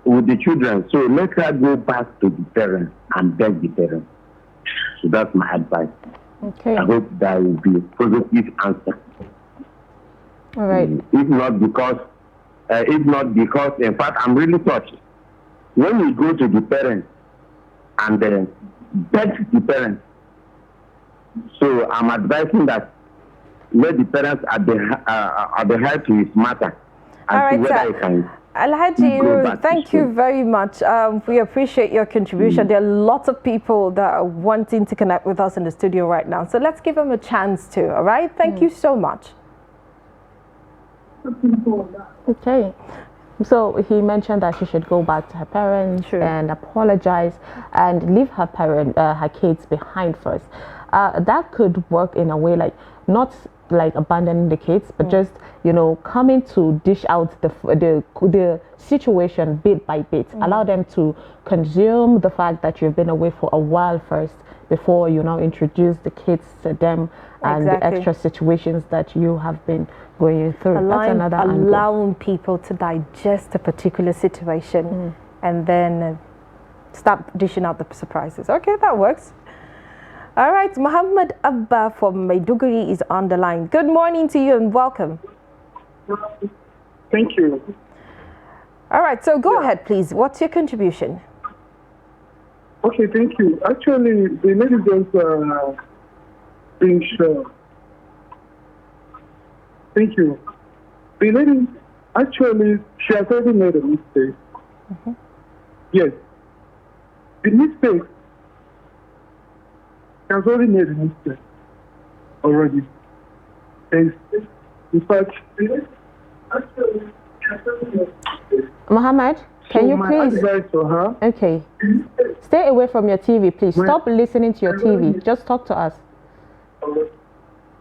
With the children. So let her go back to the parents and beg the parents. So that's my advice. Okay. I hope that will be a positive answer. All right. If not because, in fact, I'm really touched. When we go to the parents and beg the parents, so I'm advising that let the parents adhere to his matter and All right, see whether sir. he can. Alhaji, thank you very much. We appreciate your contribution. There are lots of people that are wanting to connect with us in the studio right now. So let's give them a chance to, all right? Thank you so much. Okay. So he mentioned that she should go back to her parents and apologize and leave her her kids behind first. That could work in a way like not like abandoning the kids, but just coming to dish out the situation bit by bit. Allow them to consume the fact that you've been away for a while first before you now introduce the kids to them and the extra situations that you have been going through. That's another angle. Allowing people to digest a particular situation and then start dishing out the surprises. Okay, that works. All right, Muhammad Abba from Maiduguri is on the line. Good morning to you and welcome. Thank you. All right, so go ahead, please. What's your contribution? Okay, thank you. Actually, the lady just being sure. Thank you. The lady, actually, she has already made a mistake. Yes. The mistake, she has already made a mistake. Already. And in fact, actually, she has already made a mistake. Muhammad, can you please? Advice for her. Okay. Stay away from your TV, please. Stop listening to your TV. Just talk to us.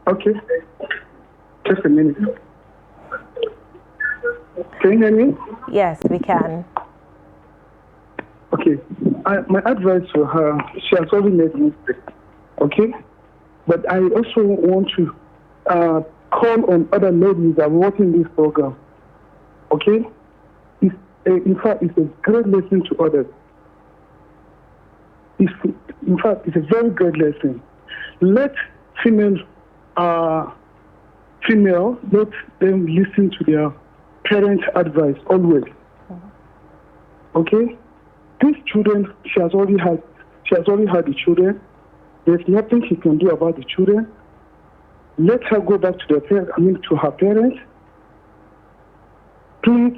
Okay. Just a minute. Can you hear me? Yes, we can. Okay. My advice for her, she has already made a mistake. Okay? But I also want to call on other ladies that are watching this program. Okay? In fact, it's a great lesson to others. In fact, it's a very great lesson. Let let them listen to their parent advice always. Okay? These children, she has already had the children. There's nothing she can do about the children. Let her go back to to her parents. Please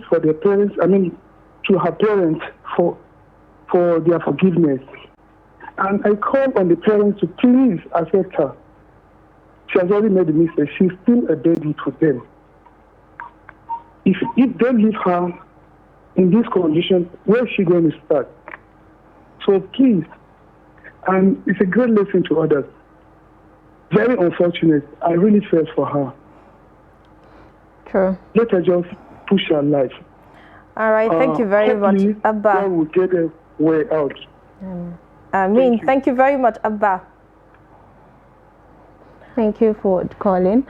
for their parents, to her parents for their forgiveness. And I call on the parents to please accept her. She has already made a mistake. She's still a baby to them. If they leave her in this condition, where is she going to start? So please, and it's a great lesson to others. Very unfortunate. I really felt for her. True. Let her just push her life. All right, thank you very much, Abba. God will get a way out. Thank you very much, Abba. Thank you for calling.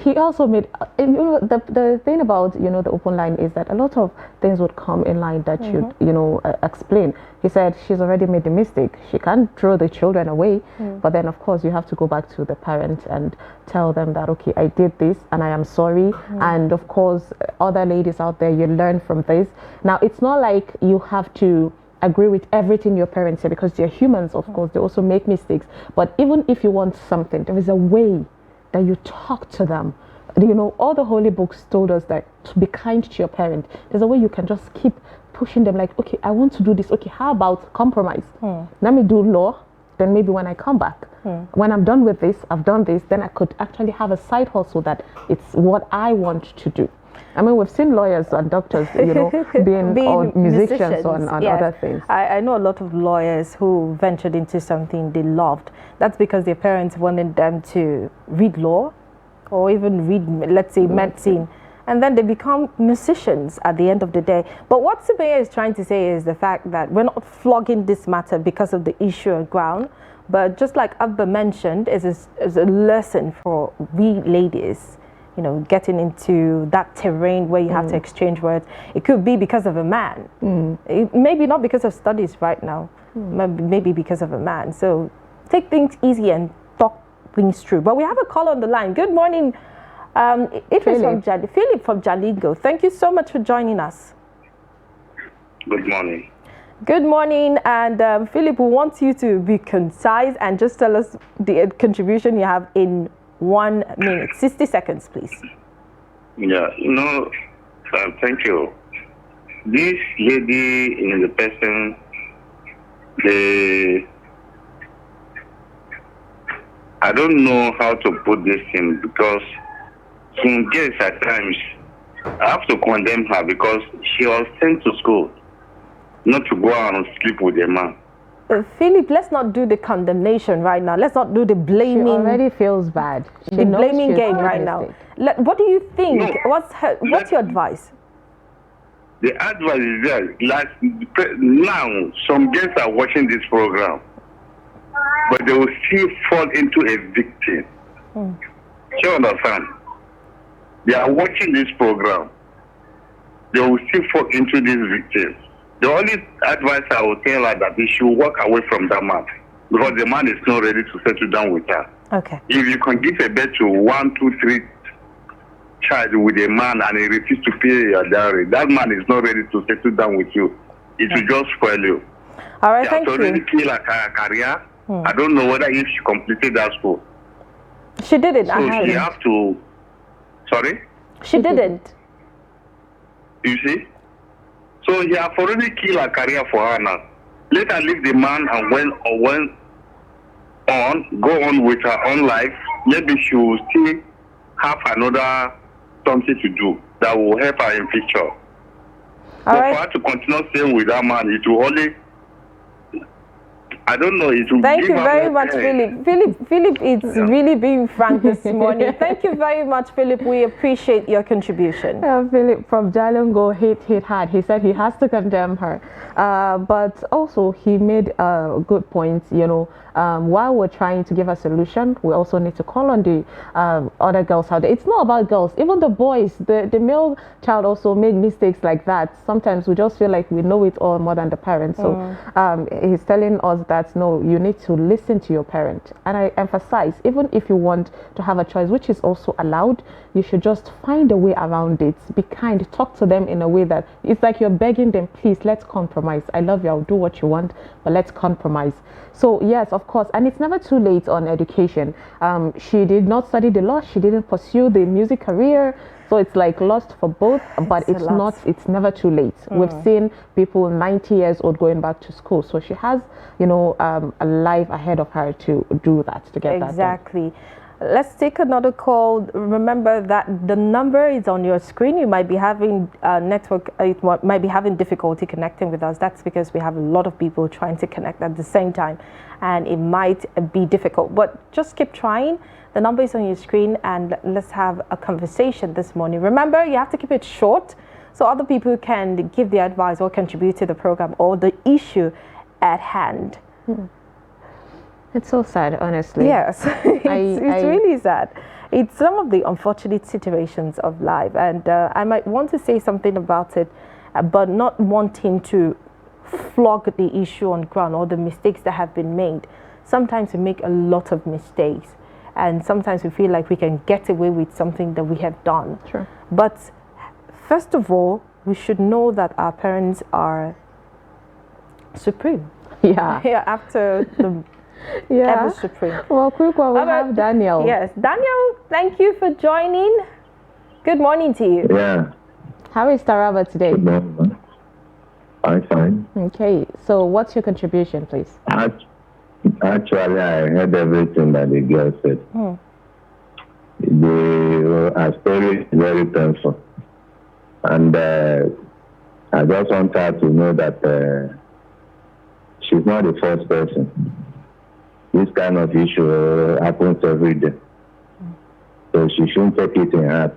He also made, the thing about, the open line is that a lot of things would come in line that should, explain. He said she's already made the mistake. She can't throw the children away. But then, of course, you have to go back to the parents and tell them that, okay, I did this and I am sorry. And of course, other ladies out there, you learn from this. Now, it's not like you have to agree with everything your parents say, because they're humans, of course, they also make mistakes. But even if you want something, there is a way that you talk to them. All the holy books told us that to be kind to your parent. There's a way you can just keep pushing them, like, okay, I want to do this. Okay, how about compromise? Let me do law, then maybe when I come back, when I'm done with this, I've done this, then I could actually have a side hustle that it's what I want to do. I mean, we've seen lawyers and doctors, being musicians and yes. other things. I know a lot of lawyers who ventured into something they loved. That's because their parents wanted them to read law or even read, let's say, medicine. And then they become musicians at the end of the day. But what Subaya is trying to say is the fact that we're not flogging this matter because of the issue on ground. But just like Abba mentioned, is a lesson for we ladies. Getting into that terrain where you have to exchange words. It could be because of a man. Maybe not because of studies right now. Maybe because of a man. So take things easy and talk things through. But we have a call on the line. Good morning. Philip from Jalingo. Thank you so much for joining us. Good morning. Good morning. And Philip, we want you to be concise and just tell us the contribution you have in 1 minute, 60 seconds, please. Yeah, thank you. This lady the person, I don't know how to put this in, because some girls at times, I have to condemn her because she was sent to school not to go out and sleep with a man. Philip, let's not do the condemnation right now. Let's not do the blaming. She already feels bad. The blaming game right now. What do you think? No, what's your advice? The advice is that now some girls are watching this program, but they will still fall into a victim. You understand? They are watching this program. They will still fall into these victims. The only advice I would tell her that they should walk away from that man, because the man is not ready to settle down with her. Okay. If you can give a birth to 1, 2, 3 child with a man and he refuses to pay your dowry, that man is not ready to settle down with you. It will just spoil you. All right, thank you. She has already killed her career. I don't know whether if she completed that school. She didn't. So she have to. Sorry? She didn't. You see? So he have already killed her career for her now. Let her leave the man and go on with her own life. Maybe she will still have another something to do that will help her in future. But for her to continue staying with that man, it will only, I don't know, it will. Thank you very much, Philip. Philip, it's really being frank this morning. Thank you very much, Philip. We appreciate your contribution. Philip from Jalingo hit hard. He said he has to condemn her. But also he made a good point, while we're trying to give a solution, we also need to call on the other girls out there. It's not about girls, even the boys, the male child also made mistakes like that. Sometimes we just feel like we know it all more than the parents. So he's telling us that that no, you need to listen to your parent. And I emphasize, even if you want to have a choice, which is also allowed, you should just find a way around it. Be kind, talk to them in a way that it's like you're begging them, please, let's compromise. I love you, I'll do what you want, but let's compromise. So yes, of course, and it's never too late on education. She did not study the law, she didn't pursue the music career, so it's like lost for both, but it's never too late. We've seen people 90 years old going back to school, so she has, you know, a life ahead of her to do that, to get that done. Exactly. Let's take another call. Remember that the number is on your screen. You might be having network, might be having difficulty connecting with us. That's because we have a lot of people trying to connect at the same time, and it might be difficult, but just keep trying. The number is on your screen, and let's have a conversation this morning. Remember, you have to keep it short so other people can give their advice or contribute to the program or the issue at hand. It's so sad, honestly. Yes, it's really sad. It's some of the unfortunate situations of life, and I might want to say something about it, but not wanting to flog the issue on ground or the mistakes that have been made. Sometimes we make a lot of mistakes, and sometimes we feel like we can get away with something that we have done. Sure. But first of all, we should know that our parents are supreme. Yeah. Yeah, after the ever supreme. Well, quick one, we have Daniel. Yes, Daniel, thank you for joining. Good morning to you. Yeah. How is Taraba today? Good morning. I'm fine. Okay, so what's your contribution, please? Actually, I heard everything that the girl said. Her story is very painful. And I just want her to know that she's not the first person. This kind of issue happens every day. So she shouldn't take it in heart.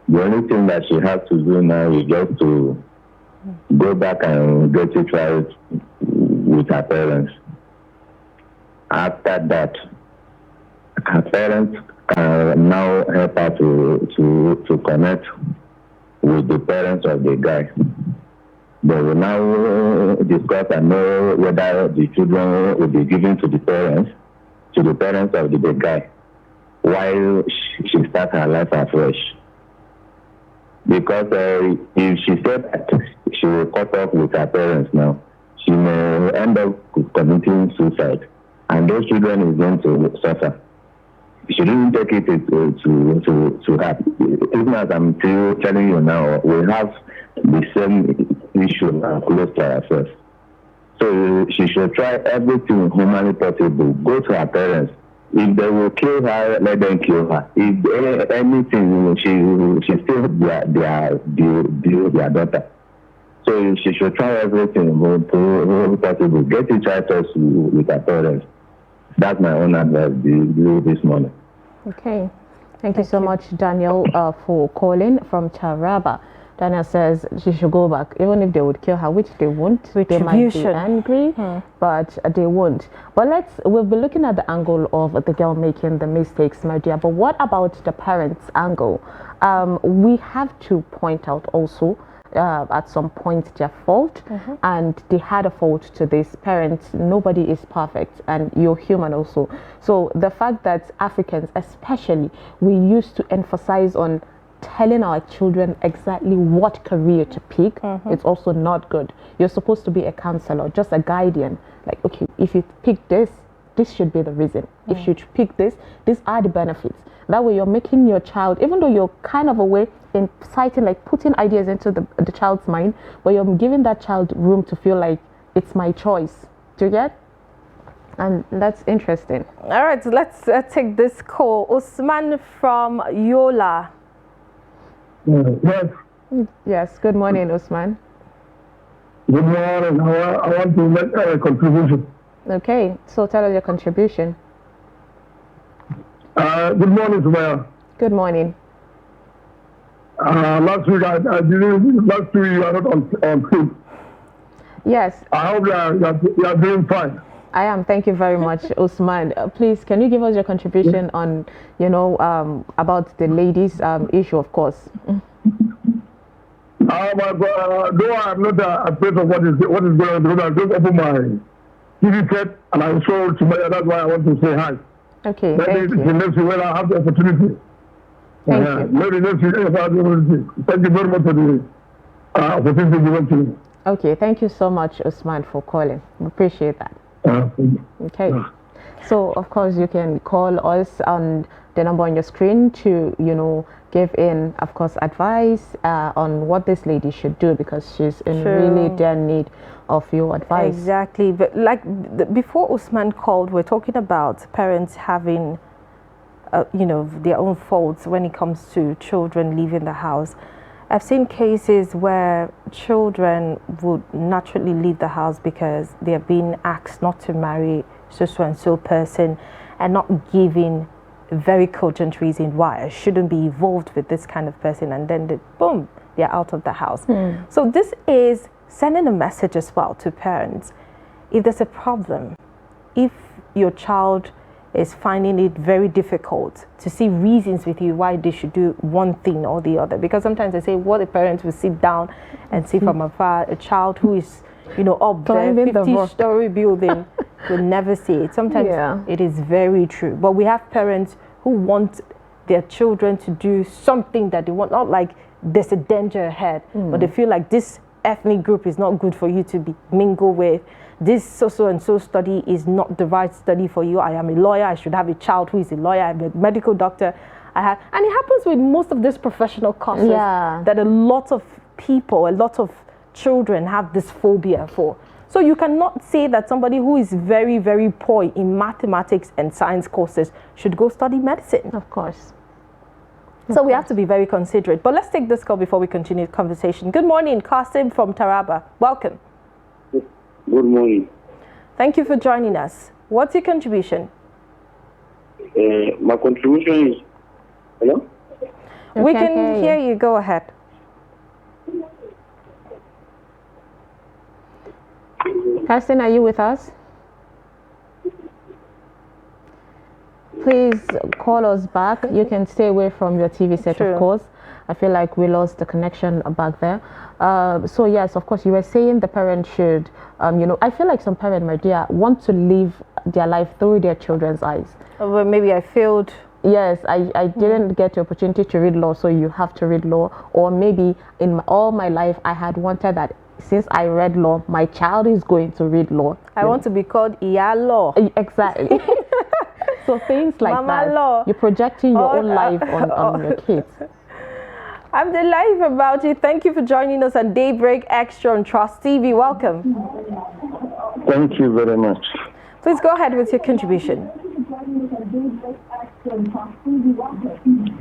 The only thing that she has to do now is just to go back and get it right with her parents. After that, her parents can now help her to connect with the parents of the guy. They will now discuss and know whether the children will be given to the parents of the guy, while she starts her life afresh. Because if she said that she will cut off with her parents now, she may end up committing suicide, and those children is going to suffer. She didn't take it to her. Even as I'm telling you now, we have the same issue now close to ourselves. So she should try everything humanly possible. Go to her parents. If they will kill her, let them kill her. If anything, she still their daughter. So she should try everything possible. Get it right first with her parents. That's my own advice this morning. Okay. Thank you so much, Daniel, for calling from Taraba. Daniel says she should go back, even if they would kill her, which they won't. They might be angry, but they won't. But we'll be looking at the angle of the girl making the mistakes, my dear. But what about the parents' angle? We have to point out also at some point their fault, and they had a fault to this. Parents, nobody is perfect, and you're human also. So the fact that Africans especially, we used to emphasize on telling our children exactly what career to pick, it's also not good. You're supposed to be a counselor, just a guardian. Like, okay, if you pick this should be the reason. If you pick this, these are the benefits. That way you're making your child, even though you're kind of a way inciting, like putting ideas into the child's mind, but you're giving that child room to feel like it's my choice. Do you get? And that's interesting. All right, so let's take this call. Usman from Yola. Yes. Yes, good morning, Usman. Good morning. I want to make a contribution. Okay, so tell us your contribution. Good morning, Sumaya. Good morning. Last week, I didn't, last week you are not on film. Yes. I hope you are doing fine. I am. Thank you very much, Usman. Please, can you give us your contribution on, about the ladies' issue, of course? Though I'm not afraid of what is going on, because I just open visited and I saw tomorrow. That's why I want to say hi. Okay, Maybe thank you. next week when I have the opportunity. Thank you. Maybe next week if I have the opportunity. Thank you very much for the opportunity given to me. Okay, thank you so much, Usman, for calling. We appreciate that. Okay. So, of course, you can call us on the number on your screen to, give in, of course, advice on what this lady should do, because she's in really dire need of your advice. Exactly. But like before Usman called, we're talking about parents having, their own faults when it comes to children leaving the house. I've seen cases where children would naturally leave the house because they're being asked not to marry so and so person and not giving a very cogent reason why I shouldn't be involved with this kind of person, and then boom, they're out of the house. So this is sending a message as well to parents. If there's a problem, if your child is finding it very difficult to see reasons with you why they should do one thing or the other, because sometimes they say what a parent will sit down and see from afar, a child who is up there 50-story building will never see it. Sometimes it is very true, but we have parents who want their children to do something that they want, not like there's a danger ahead, but they feel like this ethnic group is not good for you to be mingle with. This so and so study is not the right study for you. I am a lawyer. I should have a child who is a lawyer. I'm a medical doctor. And it happens with most of these professional courses that a lot of people, a lot of children have this phobia for. So you cannot say that somebody who is very, very poor in mathematics and science courses should go study medicine. Of course. So we have to be very considerate. But let's take this call before we continue the conversation. Good morning, Kasim from Taraba. Welcome. Good morning. Thank you for joining us. What's your contribution? My contribution is, hello? We can hear you. Go ahead. Kirsten, are you with us? Please call us back. You can stay away from your TV set, of course. I feel like we lost the connection back there. So yes, of course, you were saying the parent should, I feel like some parents, my dear, want to live their life through their children's eyes. Well, maybe I failed. Yes, I didn't get the opportunity to read law, so you have to read law. Or maybe in all my life, I had wanted that since I read law, my child is going to read law. I want to be called Iya Law. Exactly. So things like Mama that, Law. you're projecting your own life on your kids. I'm delighted about you. Thank you for joining us on Daybreak Extra on Trust TV. Welcome. Thank you very much. Please go ahead with your contribution.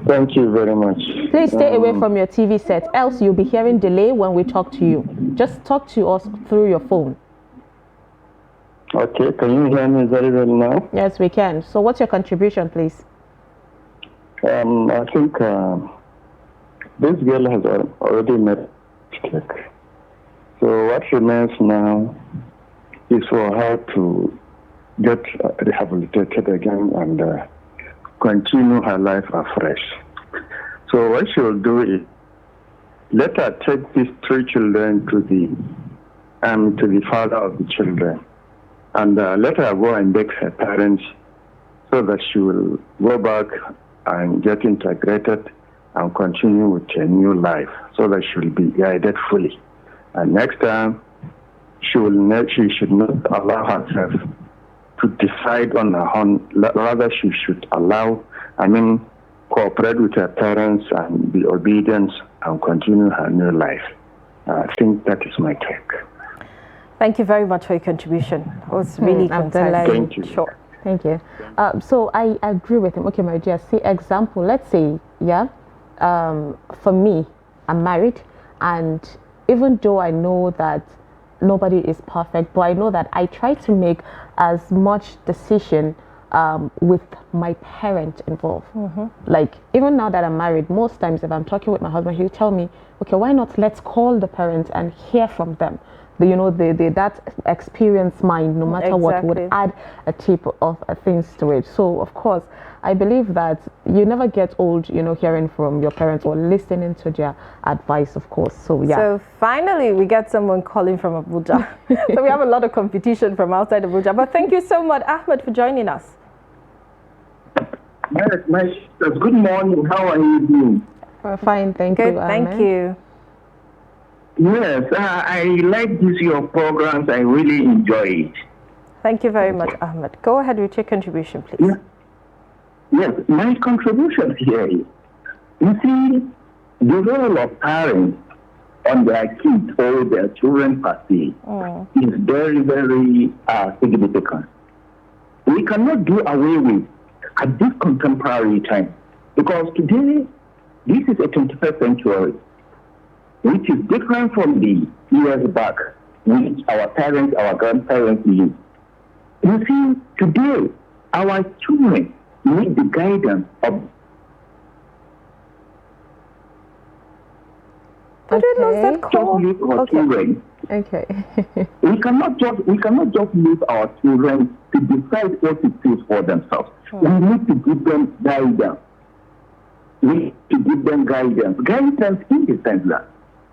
Thank you very much. Please stay away from your TV set, else you'll be hearing delay when we talk to you. Just talk to us through your phone. Okay, can you hear me very well now? Yes, we can. So what's your contribution, please? I think this girl has already made a mistake. So what remains now is for her to get rehabilitated again and continue her life afresh. So what she will do is let her take these 3 children to the father of the children, and let her go and beg her parents so that she will go back and get integrated and continue with a new life, so that she will be guided fully. And next time, she should not allow herself to decide on her own. Rather, she should cooperate with her parents and be obedient and continue her new life. I think that is my take. Thank you very much for your contribution. It was really concise. Thank you. Sure. Thank you. So I agree with him. Okay, my dear, see example. Let's say, for me, I'm married, and even though I know that nobody is perfect, but I know that I try to make as much decision with my parent involved. Like, even now that I'm married, most times if I'm talking with my husband, he'll tell me, okay, why not let's call the parents and hear from them. that experienced mind, no matter what, would add a tip of things to it. So of course, I believe that you never get old, hearing from your parents or listening to their advice, of course. So yeah. So finally, we get someone calling from Abuja. So we have a lot of competition from outside Abuja. But thank you so much, Ahmed, for joining us. Yes, my sisters, good morning. How are you doing? We're fine, thank Good, you. thank you. Yes, I like your programs. I really enjoy it. Thank you very much, Ahmed. Go ahead with your contribution, please. Yeah. Yes, my contribution here is, you see, the role of parents on their kids or their children per se is very, very significant. We cannot do away with at this contemporary time, because today, this is a 21st century, which is different from the years back, which our parents, our grandparents lived. You see, today, our children need the guidance of. But we lost that call. Just leave our children. Okay. we cannot just leave our children to decide what it is for themselves. We need to give them guidance. We need to give them guidance. Guidance in the sense that,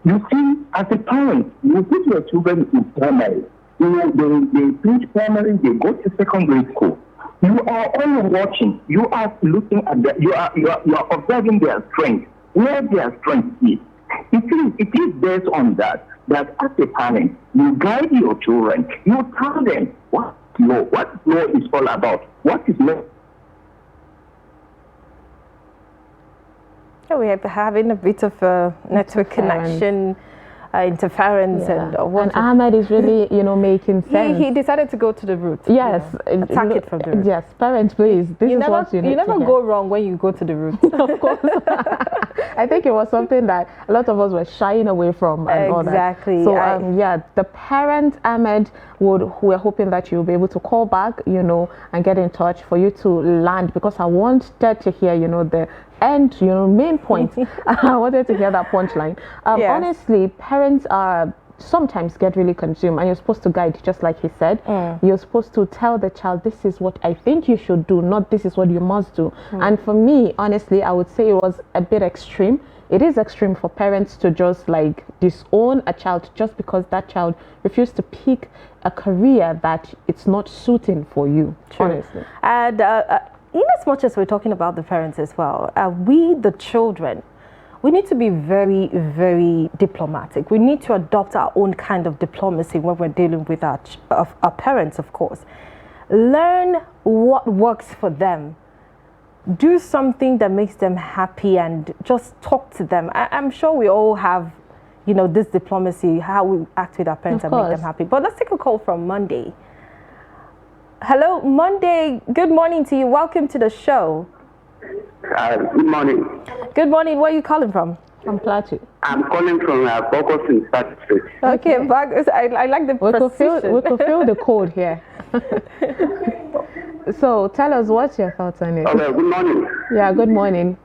you see, as a parent, you put your children in primary. They finish primary, they go to secondary school. You are only watching. You are looking at them. You are observing their strength, where their strength is. It is based on that as a parent, you guide your children. You tell them what law is all about. What is law? Yeah, we are having a bit of a network connection. Interference and Ahmed is really making sense. He decided to go to the root. Yes, attack it from the root. Yes, parents, please. This is what you need. You never go wrong when you go to the root. Of course. I think it was something that a lot of us were shying away from and all that. Exactly. So the parent, Ahmed, we're hoping that you'll be able to call back, and get in touch for you to land, because I wanted to hear, the end, main point. I wanted to hear that punchline. Yes. Honestly, parents are sometimes get really consumed, and you're supposed to guide, just like he said. You're supposed to tell the child, this is what I think you should do, not this is what you must do. And for me, honestly, I would say it was a bit extreme. It is extreme for parents to just like disown a child just because that child refused to pick a career that it's not suiting for you. True. Honestly. And in as much as we're talking about the parents as well, we, the children, we need to be very, very diplomatic. We need to adopt our own kind of diplomacy when we're dealing with our parents, of course. Learn what works for them. Do something that makes them happy and just talk to them. I'm sure we all have, this diplomacy, how we act with our parents and make them happy. But let's take a call from Monday. Hello, Monday. Good morning to you. Welcome to the show. Good morning. Good morning. Where are you calling from? From Plateau. I'm calling from Bogos in Saturday. Okay, Bogos. I like the precision. We could feel the code here. So tell us, what's your thoughts on it? Okay, good morning. Yeah, good morning.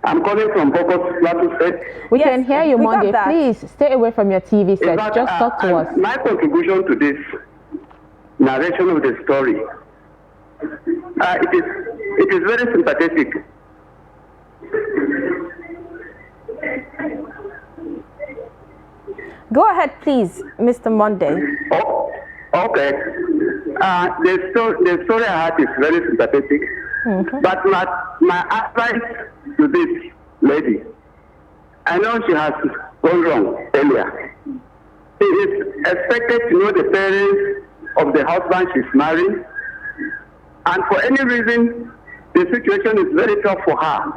I'm calling from Bogos, Plateau State. We can hear you, Monday. Please stay away from your TV set. Just talk to us. My contribution to this narration of the story, it is very sympathetic. Go ahead, please, Mr. Monday. Oh, okay. The story I had is very sympathetic. But my advice to this lady, I know she has gone wrong earlier. She is expected to know the parents of the husband she's marrying, and for any reason, the situation is very tough for her.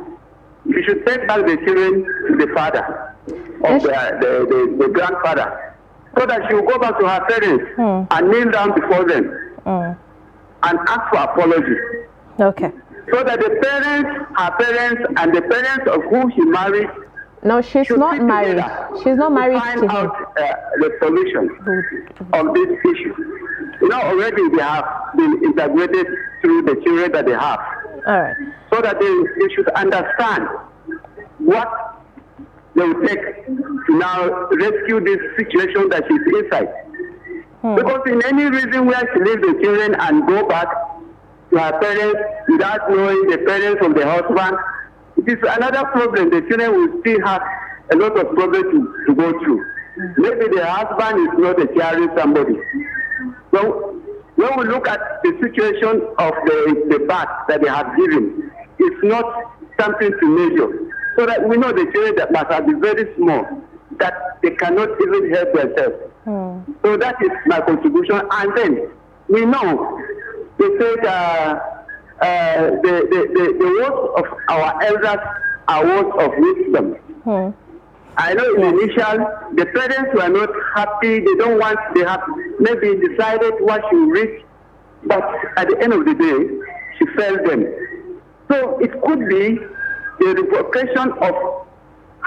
She should take back the children to the father of the grandfather, so that she will go back to her parents and kneel down before them and ask for apology. Okay. So that the parents, her parents, and the parents of whom she married. No, she's not married. She's not married to him. Find out the solution of this issue. Already they have been integrated through the children that they have. All right. So that they should understand what they will take to to now rescue this situation that she's inside. Because in any reason where she leaves the children and go back to her parents without knowing the parents of the husband, it is another problem. The children will still have a lot of problems to go through. Maybe the husband is not a caring somebody. So when we look at the situation of the birth that they have given, it's not something to measure. So that we know the children that must be very small, that they cannot even help themselves. So that is my contribution. And then we know they said the words of our elders are words of wisdom. I know in the initial, the parents were not happy. They don't want, they have maybe decided what she reach, but at the end of the day, she failed them. So it could be the repercussion of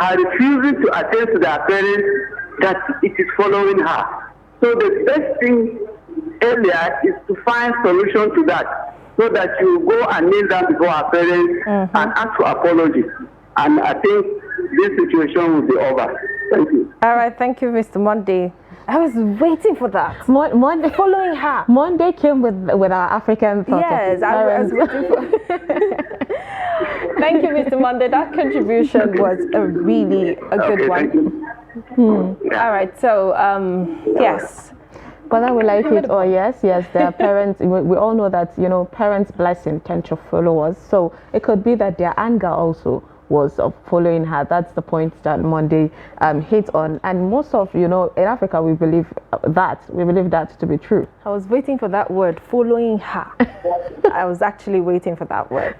her refusing to attend to their parents that it is following her. So the best thing earlier is to find solution to that, so that you go and kneel down before her parents and ask for apology. And I think this situation will be over. Thank you. All right, thank you, Mr. Monday. I was waiting for that. Monday, Following her. Monday came with our African thought. Yes, I was waiting for. Thank you, Mr. Monday. That contribution was a good one. Thank you. All right, so yes. Whether we like it or yes, their parents, we all know that, parents' blessing tend to follow us. So it could be that their anger also was of following her. That's the point that Monday hit on. And most of, in Africa, we believe that to be true. I was waiting for that word, following her. I was actually waiting for that word.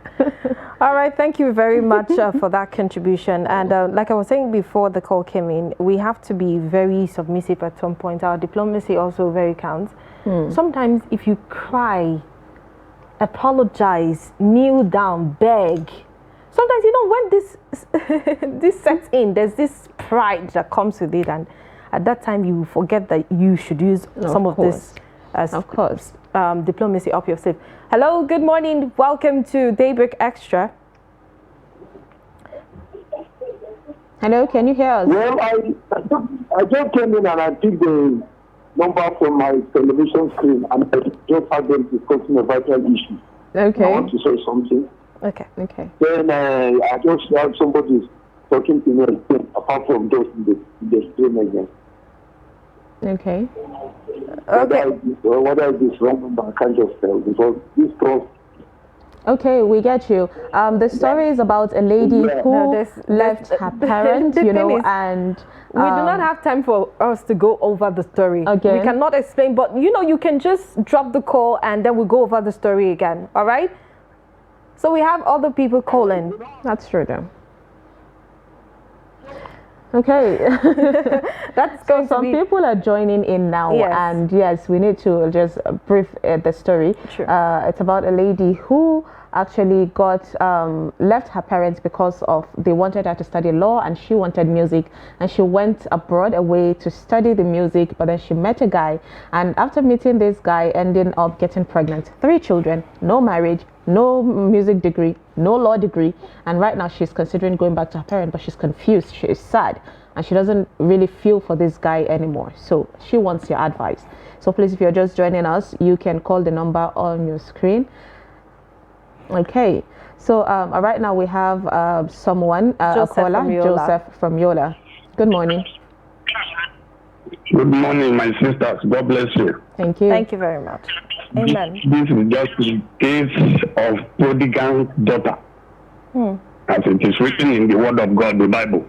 All right, thank you very much for that contribution. And like I was saying before the call came in, we have to be very submissive at some point. Our diplomacy also very counts. Sometimes if you cry, apologize, kneel down, beg, sometimes, when this sets in, there's this pride that comes with it, and at that time you forget that you should use some of this as diplomacy up your sleeve. Hello, good morning. Welcome to Daybreak Extra. Hello, can you hear us? Well, I just came in and I took the number from my television screen and I just had them discussing a vital issue. Okay. I want to say something. Okay. Then I just heard somebody talking to me again, apart from those in the stream again. Okay. Whether it is wrong, I can't just tell because this trust. Okay, we get you. The story is about a lady who left her parents, and we do not have time for us to go over the story again. We cannot explain, but you can just drop the call and then we'll go over the story again. All right. So we have other people calling. That's true, though. Okay. That's going Some people are joining in now, and yes, we need to just brief the story. Sure. It's about a lady who actually got left her parents because of they wanted her to study law and she wanted music, and she went abroad away to study the music, but then she met a guy, and after meeting this guy, ending up getting pregnant, 3 children, no marriage, no music degree, no law degree, and right now she's considering going back to her parents, but she's confused, she is sad, and she doesn't really feel for this guy anymore. So she wants your advice. So please, if you're just joining us, you can call the number on your screen. Okay, so right now we have someone, a caller, Joseph from Yola. Good morning. Good morning, my sisters. God bless you. Thank you. Thank you very much. Amen. This is just the case of prodigal daughter, as it is written in the Word of God, the Bible.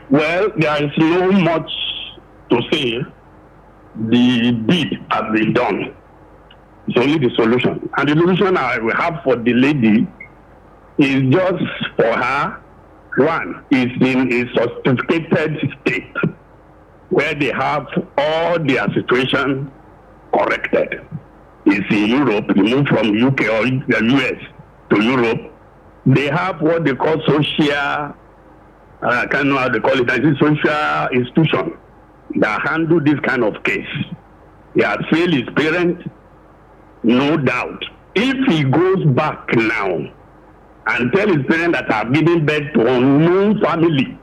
Well, there is no much to say. The deed has been done. It's only the solution. And the solution I will have for the lady is just for her, one, is in a sophisticated state where they have all their situation corrected. It's in Europe, you move from UK or the US to Europe, they have what they call social, I can't know how they call it, it's social institution that handle this kind of case. He has failed his parents, no doubt. If he goes back now and tell his parents that have given birth to unknown family,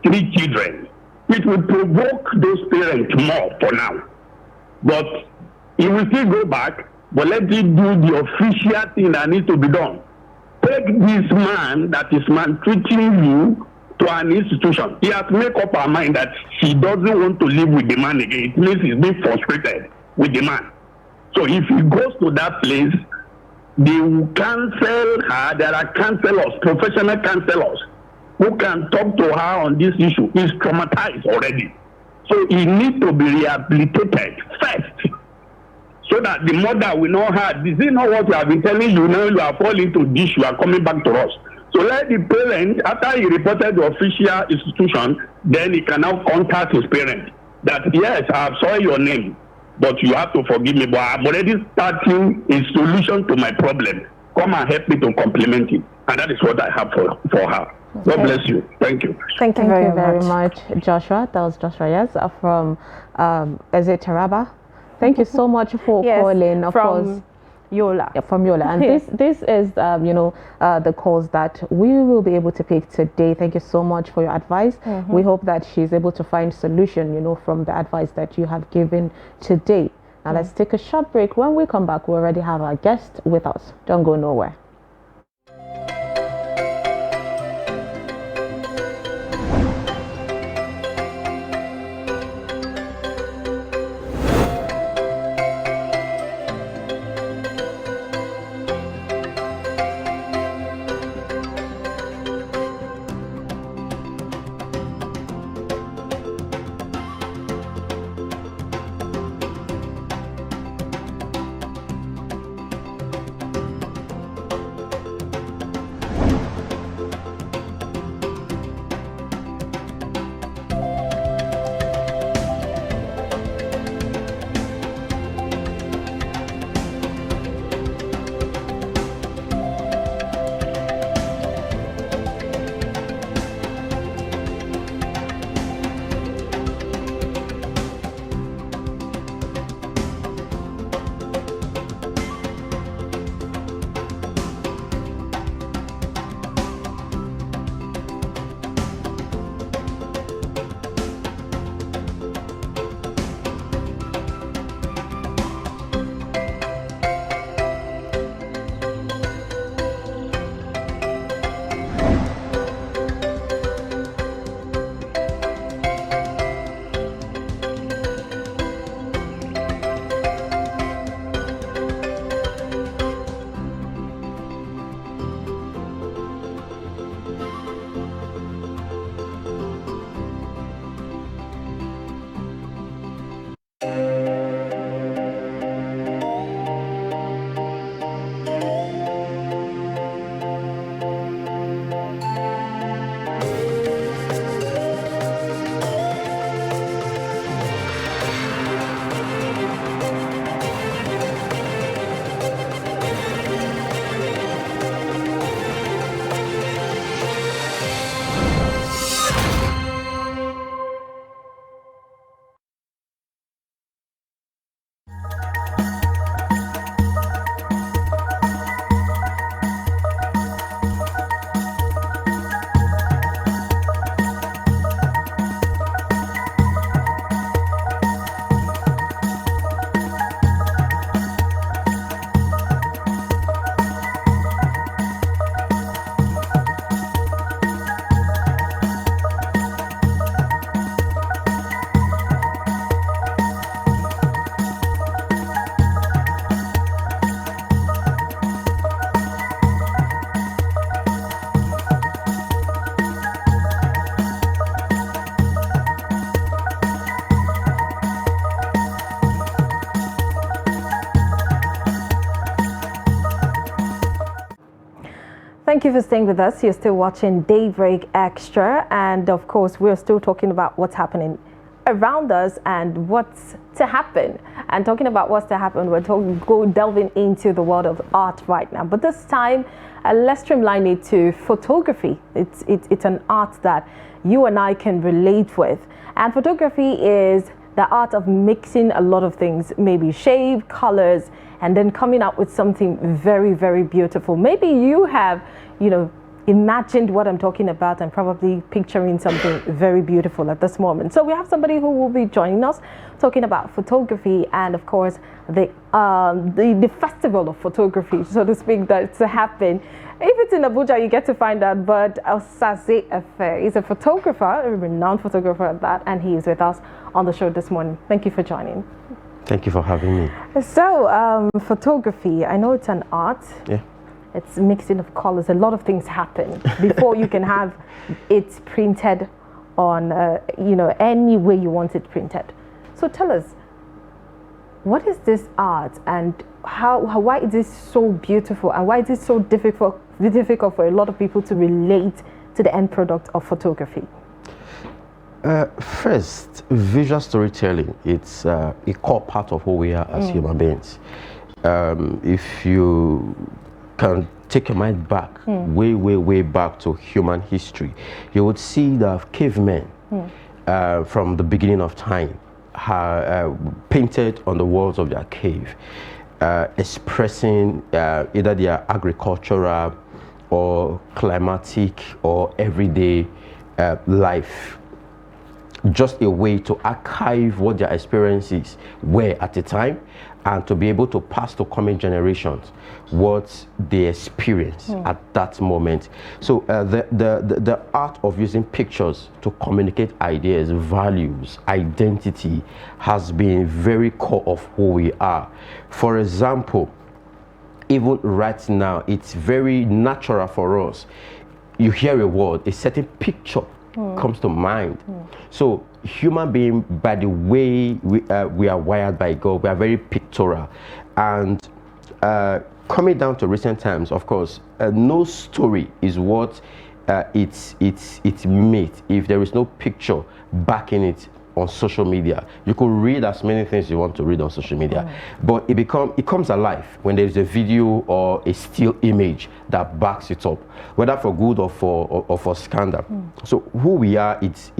3 children. It will provoke those parents more for now. But he will still go back, but let him do the official thing that needs to be done. Take this man that is maltreating you to an institution. He has made up her mind that she doesn't want to live with the man again. It means he's being frustrated with the man. So if he goes to that place, they will cancel her. There are counselors, professional counselors, who can talk to her on this issue. He's traumatized already. So he needs to be rehabilitated first, so that the mother will not have. This is not what we have been telling you. Now you are falling into this, you are coming back to us. So let the parent, after he reported the official institution, then he can now contact his parent that, yes, I have saw your name, but you have to forgive me, but I'm already starting a solution to my problem. Come and help me to complement it. And that is what I have for her. God bless you. Thank you. Thank you very much, Joshua. That was Joshua, yes, from, is it Taraba? Thank you so much for calling. Of course. Yola. Yeah, from Yola. And this is, the calls that we will be able to pick today. Thank you so much for your advice. We hope that she's able to find solution, from the advice that you have given today. Now let's take a short break. When we come back, we already have our guest with us. Don't go nowhere. Thank you for staying with us. You're still watching Daybreak Extra, and of course we're still talking about what's happening around us and what's to happen. And talking about what's to happen, we're delving into the world of art right now, but this time let's streamline it to photography. It's an art that you and I can relate with, and photography is the art of mixing a lot of things, maybe shade, colors, and then coming up with something very, very beautiful. Maybe you have, imagined what I'm talking about and probably picturing something very beautiful at this moment. So we have somebody who will be joining us talking about photography and of course the festival of photography, so to speak, that's happening. If it's in Abuja, you get to find out, but Osaze Efe is a photographer, a renowned photographer at that, and he is with us on the show this morning. Thank you for joining. Thank you for having me. So photography, I know it's an art. Yeah. It's mixing of colors. A lot of things happen before you can have it printed on, any way you want it printed. So tell us, what is this art and why is this so beautiful and why is it so difficult for a lot of people to relate to the end product of photography? First, visual storytelling, it's a core part of who we are as human beings. If you can take your mind back, way back to human history, you would see that cavemen from the beginning of time painted on the walls of their cave, expressing either their agricultural or climatic or everyday life. Just a way to archive what their experiences were at the time and to be able to pass to coming generations what they experienced at that moment. So the art of using pictures to communicate ideas, values, identity has been very core of who we are. For example, even right now, it's very natural for us. You hear a word, a certain picture comes to mind. So human being, by the way we are wired by God, we are very pictorial. And coming down to recent times, of course, no story is what it's made if there is no picture backing it on social media. You could read as many things you want to read on social media, but it comes alive when there is a video or a still image that backs it up, whether for good or for scandal. So who we are, it's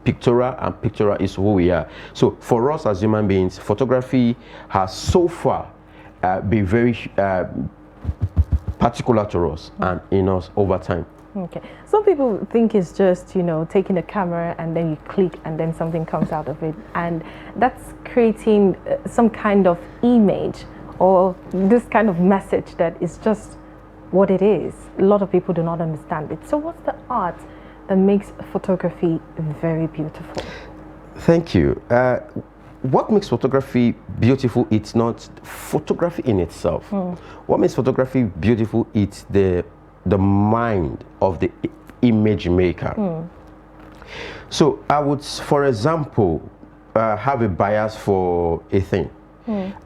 pictorial, and pictorial is who we are. So for us as human beings, photography has so far been very particular to us and in us over time. Okay. Some people think it's just, taking a camera and then you click and then something comes out of it. And that's creating some kind of image or this kind of message that is just what it is. A lot of people do not understand it. So what's the art that makes photography very beautiful? Thank you. What makes photography beautiful, it's not photography in itself. What makes photography beautiful, it's the mind of the image maker. So I would, for example, have a bias for a thing,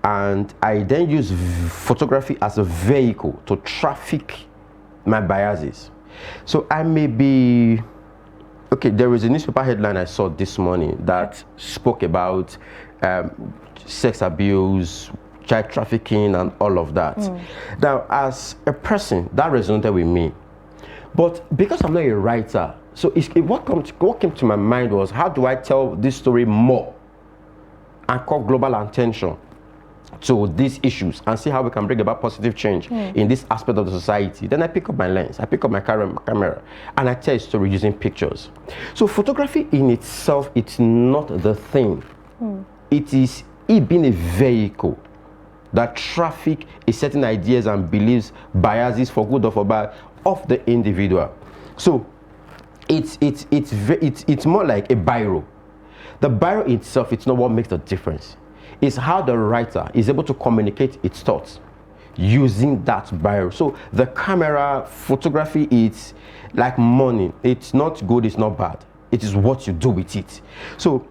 and I then use photography as a vehicle to traffic my biases. So I may be, okay, there was a newspaper headline I saw this morning that spoke about sex abuse, child trafficking and all of that. Now, as a person, that resonated with me. But because I'm not a writer, so what came to my mind was, how do I tell this story more and call global attention to these issues and see how we can bring about positive change in this aspect of the society? Then I pick up my lens, I pick up my camera, and I tell a story using pictures. So photography in itself, it's not the thing. It is it being a vehicle that traffic a certain ideas and beliefs, biases for good or for bad of the individual. So it's more like a biro. The biro itself, it's not what makes the difference. It's how the writer is able to communicate its thoughts using that biro. So the camera, photography, it's like money. It's not good, it's not bad. It is what you do with it. So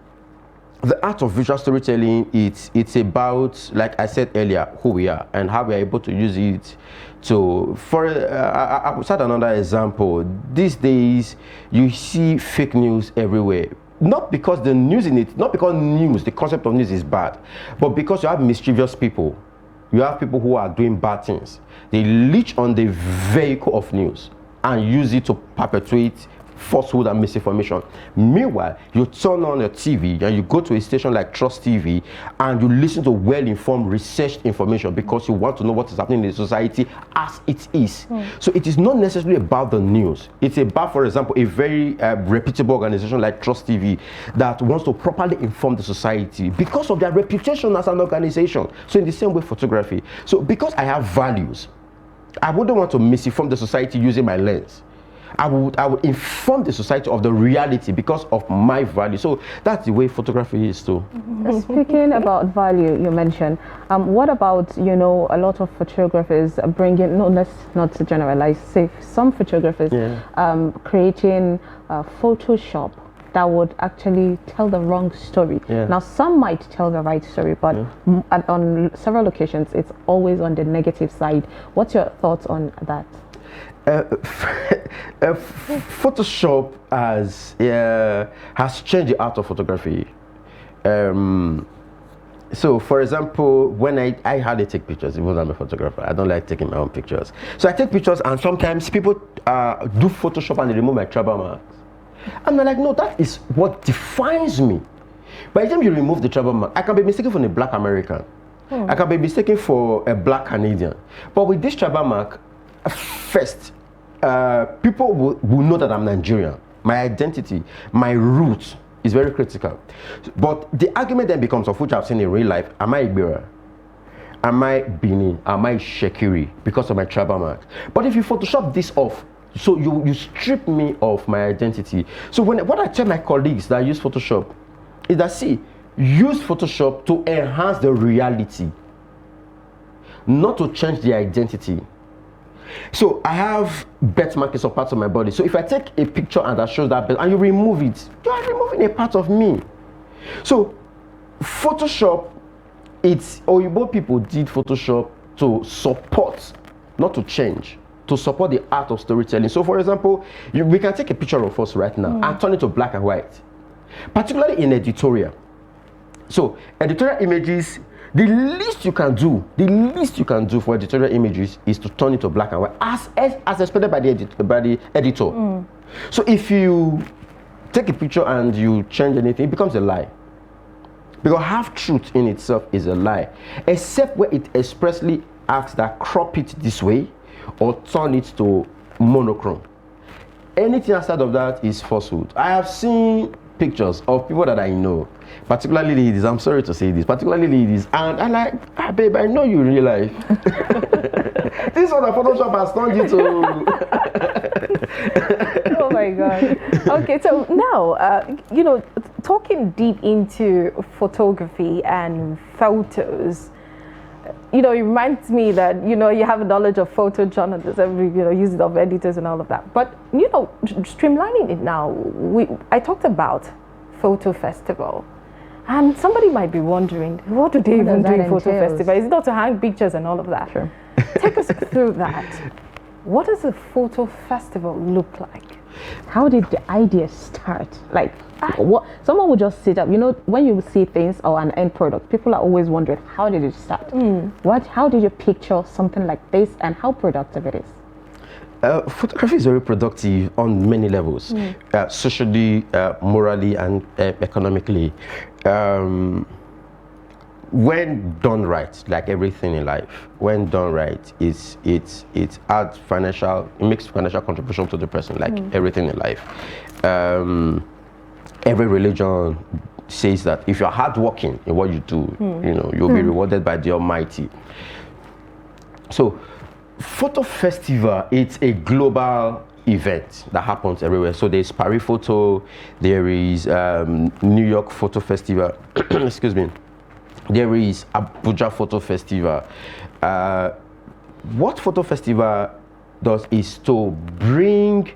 the art of visual storytelling, it's about, like I said earlier, who we are and how we are able to use it to, I will start another example. These days, you see fake news everywhere. Not because the news in it, not because news, the concept of news is bad, but because you have mischievous people. You have people who are doing bad things. They leech on the vehicle of news and use it to perpetuate falsehood and misinformation. Meanwhile, you turn on your TV and you go to a station like Trust TV and you listen to well-informed, researched information because you want to know what is happening in the society as it is. So it is not necessarily about the news. It's about, for example, a very reputable organization like Trust TV that wants to properly inform the society because of their reputation as an organization. So in the same way, photography. So because I have values, I wouldn't want to misinform the society using my lens. I would inform the society of the reality because of my value. So that's the way photography is too. Speaking about value, you mentioned, what about, you know, a lot of photographers bringing, no, let's not generalize, say some photographers creating Photoshop that would actually tell the wrong story. Now, some might tell the right story, but on several occasions, it's always on the negative side. What's your thoughts on that? Photoshop has changed the art of photography. So, for example, when I hardly take pictures, even though I'm a photographer, I don't like taking my own pictures. So I take pictures, and sometimes people do Photoshop and they remove my tribal marks. And I'm like, no, that is what defines me. By the time you remove the tribal mark, I can be mistaken for a black American. I can be mistaken for a black Canadian. But with this tribal mark, first, people will know that I'm Nigerian. My identity, my roots is very critical. But the argument then becomes, of which I've seen in real life, am I Ibera? Am I Benin? Am I Shekiri? Because of my tribal mark. But if you Photoshop this off, so you strip me of my identity. So what I tell my colleagues that use Photoshop is that, see, use Photoshop to enhance the reality, not to change the identity. So I have birth markings of parts of my body. So if I take a picture and that shows that birth and you remove it, you are removing a part of me. So Photoshop, Oyibo people did Photoshop to support, not to change, to support the art of storytelling. So for example, we can take a picture of us right now and turn it to black and white, particularly in editorial. So editorial images, the least you can do for editorial images is to turn it to black and white, as expected by the editor. So if you take a picture and you change anything, it becomes a lie. Because half-truth in itself is a lie, except where it expressly asks that crop it this way or turn it to monochrome. Anything outside of that is falsehood. I have seen pictures of people that I know, particularly ladies, I'm sorry to say this, particularly ladies, and I'm like, babe, I know you in real life. This one that Photoshop has turned you to. Oh my God. Okay, so now, you know, talking deep into photography and photos, you know, it reminds me that, you know, you have a knowledge of photojournalism, you know, using of editors and all of that. But, you know, streamlining it now, I talked about photo festival. And somebody might be wondering, what do they even do in photo festival? Is it not to hang pictures and all of that? Sure. Take us through that. What does a photo festival look like? How did the idea start? Like, what? Someone would just sit up. You know, when you see things or an end product, people are always wondering, how did it start? How did you picture something like this, and how productive it is? Photography is very productive on many levels, socially, morally, and economically. When done right, like everything in life, when done right, it adds financial, it makes financial contribution to the person, like everything in life. Every religion says that if you're hardworking in what you do, you know, you'll be rewarded by the Almighty. So, photo festival, it's a global event that happens everywhere. So there's Paris Photo, there is New York Photo Festival, excuse me. There is Abuja Photo Festival. What Photo Festival does is to bring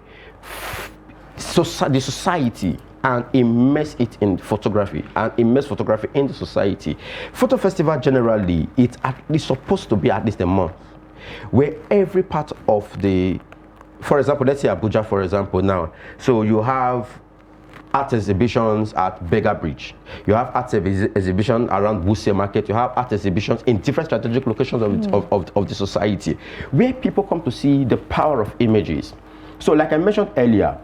the society and immerse it in photography and immerse photography in the society. Photo Festival generally, it's at least supposed to be at least a month, where every part of the, for example, let's say Abuja, for example, now. So you have art exhibitions at Beggar Bridge. You have art exhibition around Wuse Market. You have art exhibitions in different strategic locations of the society, where people come to see the power of images. So like I mentioned earlier,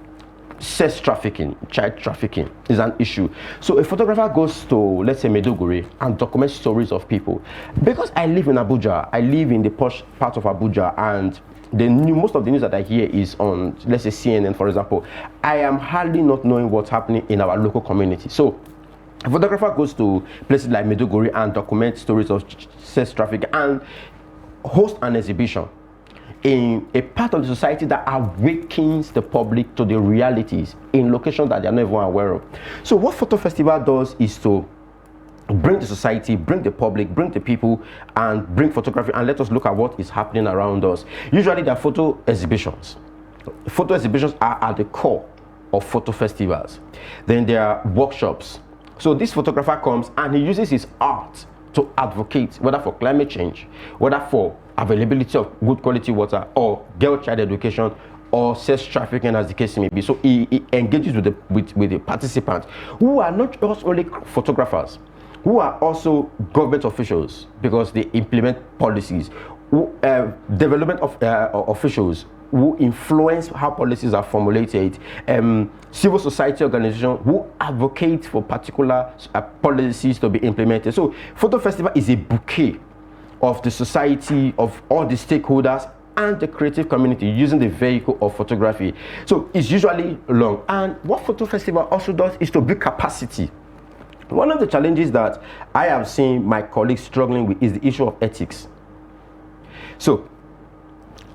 sex trafficking, child trafficking is an issue. So a photographer goes to, let's say, Maiduguri and documents stories of people. Because I live in Abuja, I live in the posh part of Abuja, and most of the news that I hear is on, let's say, CNN, for example. I am hardly not knowing what's happening in our local community. So a photographer goes to places like Maiduguri and documents stories of sex trafficking and host an exhibition in a part of the society that awakens the public to the realities in locations that they are not even aware of. So what Photo Festival does is to bring the society, bring the public, bring the people, and bring photography, and let us look at what is happening around us. Usually there are photo exhibitions. Photo exhibitions are at the core of photo festivals. Then there are workshops. So this photographer comes and he uses his art to advocate, whether for climate change, whether for availability of good quality water, or girl child education, or sex trafficking, as the case may be. So he engages with the participants, who are not just only photographers, who are also government officials, because they implement policies, development of officials who influence how policies are formulated, civil society organizations who advocate for particular policies to be implemented. So Photo Festival is a bouquet of the society, of all the stakeholders and the creative community using the vehicle of photography. So it's usually long. And what Photo Festival also does is to build capacity. One of the challenges that I have seen my colleagues struggling with is the issue of ethics. So,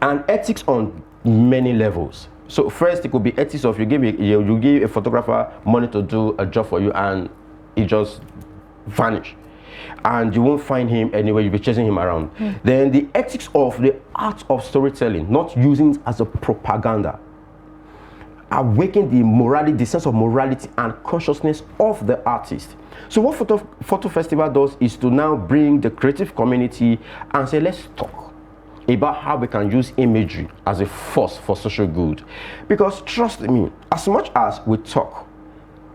and ethics on many levels. So first, it could be ethics of you give a photographer money to do a job for you and he just vanish, and you won't find him anywhere, you'll be chasing him around. Then the ethics of the art of storytelling, not using it as a propaganda. Awaken the morality, the sense of morality and consciousness of the artist. So what Photo Festival does is to now bring the creative community and say, let's talk about how we can use imagery as a force for social good. Because trust me, as much as we talk,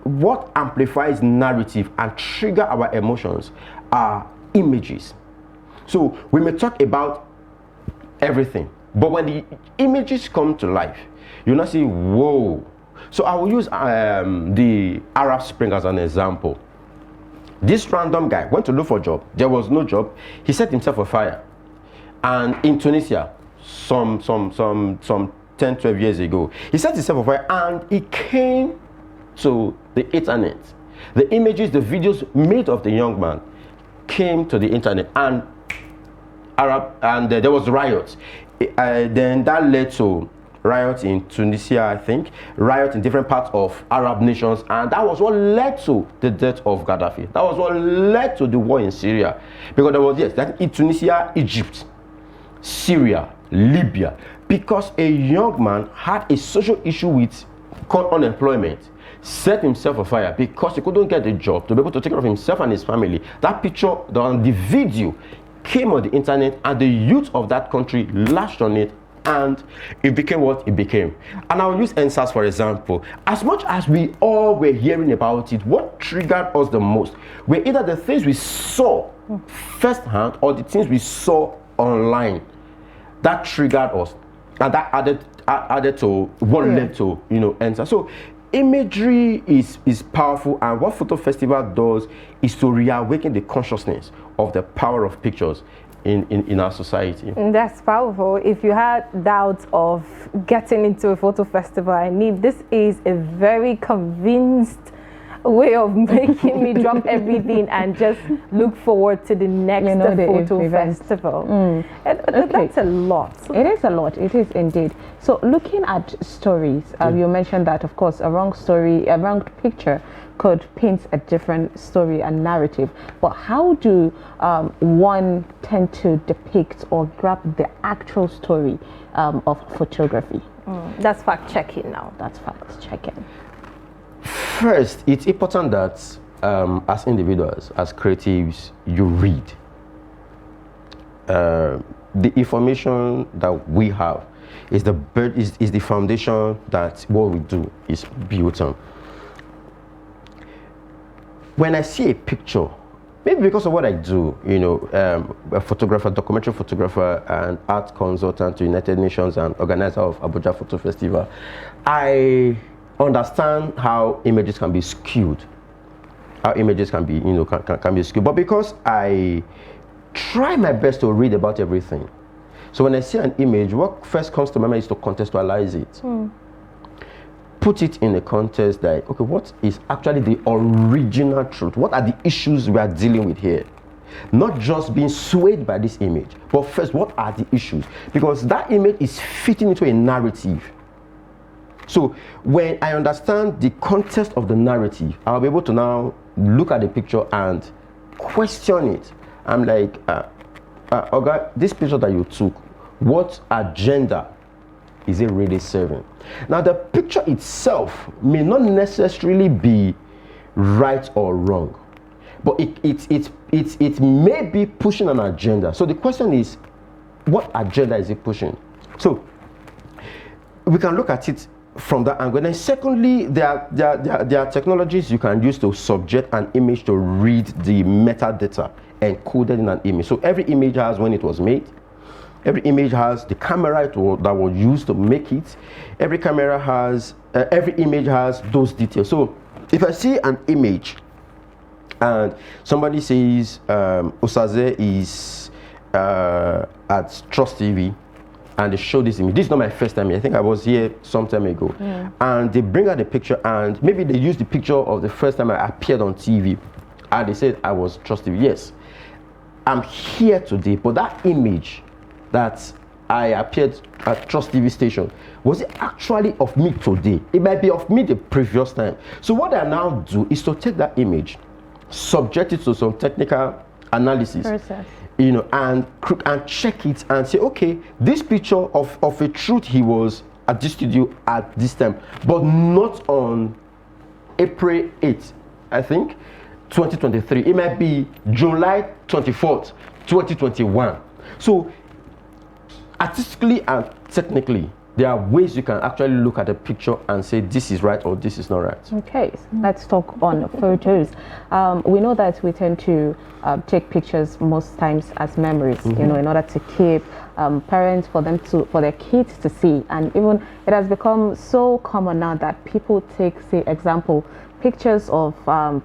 what amplifies narrative and trigger our emotions are images. So we may talk about everything, but when the images come to life, you'll not see, whoa. So I will use the Arab Spring as an example. This random guy went to look for a job. There was no job. He set himself afire. And in Tunisia, some 10, 12 years ago, he set himself afire and he came to the internet. The images, the videos made of the young man came to the internet, and there was riots. Then that led to riots in Tunisia, I think, riots in different parts of Arab nations, and that was what led to the death of Gaddafi. That was what led to the war in Syria, because there was, yes, that in Tunisia, Egypt, Syria, Libya, because a young man had a social issue with called unemployment, set himself afire because he couldn't get a job to be able to take care of himself and his family. That picture, the video came on the internet, and the youth of that country lashed on it, and it became what it became. And I'll use NSAS for example. As much as we all were hearing about it, what triggered us the most were either the things we saw firsthand or the things we saw online. That triggered us, and that added to what led to NSAS. So imagery is powerful, and what Photo Festival does is to reawaken the consciousness of the power of pictures in our society. That's powerful. If you had doubts of getting into a photo festival, this is a very convinced way of making me drop everything and just look forward to the next photo festival. That's a lot. It is a lot. It is indeed. So looking at stories, you mentioned that, of course, a wrong story, a wrong picture could paint a different story and narrative. But how do one tend to depict or grab the actual story of photography? That's fact checking now. That's fact checking. First, it's important that as individuals, as creatives, you read. The information that we have is the foundation that what we do is built on. When I see a picture, maybe because of what I do, a photographer, documentary photographer, and art consultant to United Nations and organizer of Abuja Photo Festival, I understand how images can be skewed. How images can be, can be skewed. But because I try my best to read about everything, so when I see an image, what first comes to my mind is to contextualize it. Put it in a context that, okay, what is actually the original truth? What are the issues we are dealing with here? Not just being swayed by this image, but first, what are the issues? Because that image is fitting into a narrative. So when I understand the context of the narrative, I'll be able to now look at the picture and question it. I'm like, Oga, this picture that you took, what agenda is it really serving? Now, the picture itself may not necessarily be right or wrong, but it may be pushing an agenda. So the question is, what agenda is it pushing? So we can look at it from that angle. And then secondly, there are technologies you can use to subject an image to read the metadata encoded in an image. So every image has when it was made. Every image has the camera that was used to make it. Every image has those details. So if I see an image and somebody says Osaze is at Trust TV, and they show this image. This is not my first time here. I think I was here some time ago. And they bring out the picture, and maybe they use the picture of the first time I appeared on TV, and they said I was Trust TV. Yes, I'm here today, but that image that I appeared at Trust TV station, was it actually of me today? It might be of me the previous time. So what I now do is to take that image, subject it to some technical analysis, and check it and say, okay, this picture of a truth, he was at this studio at this time, but not on April 8th, I think, 2023. It might be July 24th, 2021. So artistically and technically, there are ways you can actually look at a picture and say this is right or this is not right. Okay, let's talk on photos. We know that we tend to take pictures most times as memories, in order to keep parents, for their kids to see. And even it has become so common now that people take, say, example, pictures of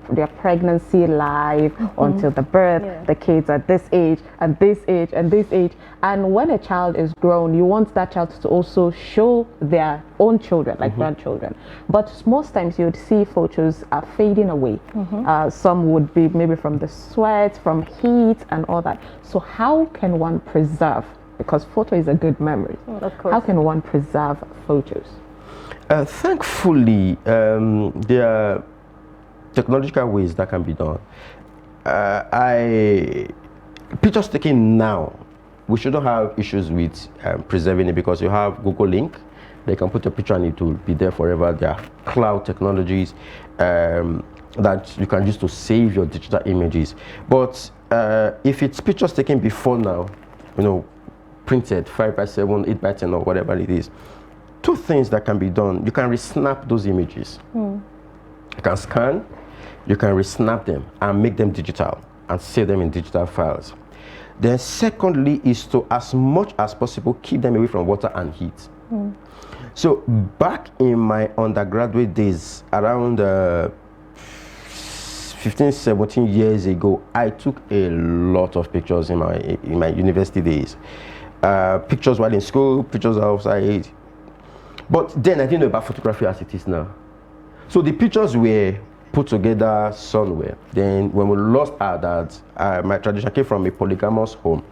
their pregnancy live until the birth, the kids at this age, and this age, and this age. And when a child is grown, you want that child to also show their own children, like grandchildren. But most times you would see photos are fading away. Some would be maybe from the sweat, from heat, and all that. So how can one preserve, because photo is a good memory, how can one preserve photos? Thankfully, there are technological ways that can be done. Pictures taken now, we shouldn't have issues with preserving it, because you have Google Link. They can put a picture and it will be there forever. There are cloud technologies that you can use to save your digital images. But if it's pictures taken before now, printed 5x7, 8x10 or whatever it is, two things that can be done. You can resnap those images. You can scan, you can resnap them and make them digital and save them in digital files. Then secondly is to, as much as possible, keep them away from water and heat. So back in my undergraduate days, around 15, 17 years ago, I took a lot of pictures in my university days. Pictures while in school, pictures outside. But then I didn't know about photography as it is now. So the pictures were put together somewhere. Then when we lost our dad, my tradition came from a polygamous home.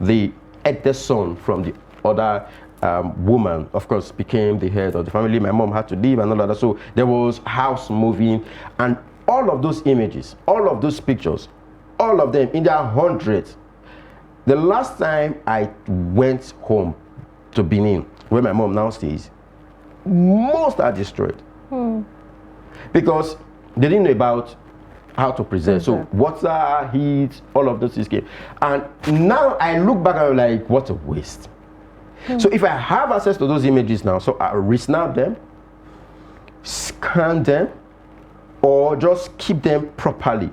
The eldest son from the other woman, of course, became the head of the family. My mom had to leave and all of that. So there was house moving, and all of those images, all of those pictures, all of them in their hundreds. The last time I went home to Benin, where my mom now stays, most are destroyed. Because they didn't know about how to preserve. So water, heat, all of those escape. And now I look back and I'm like, what a waste. So if I have access to those images now, so I resnap them, scan them, or just keep them properly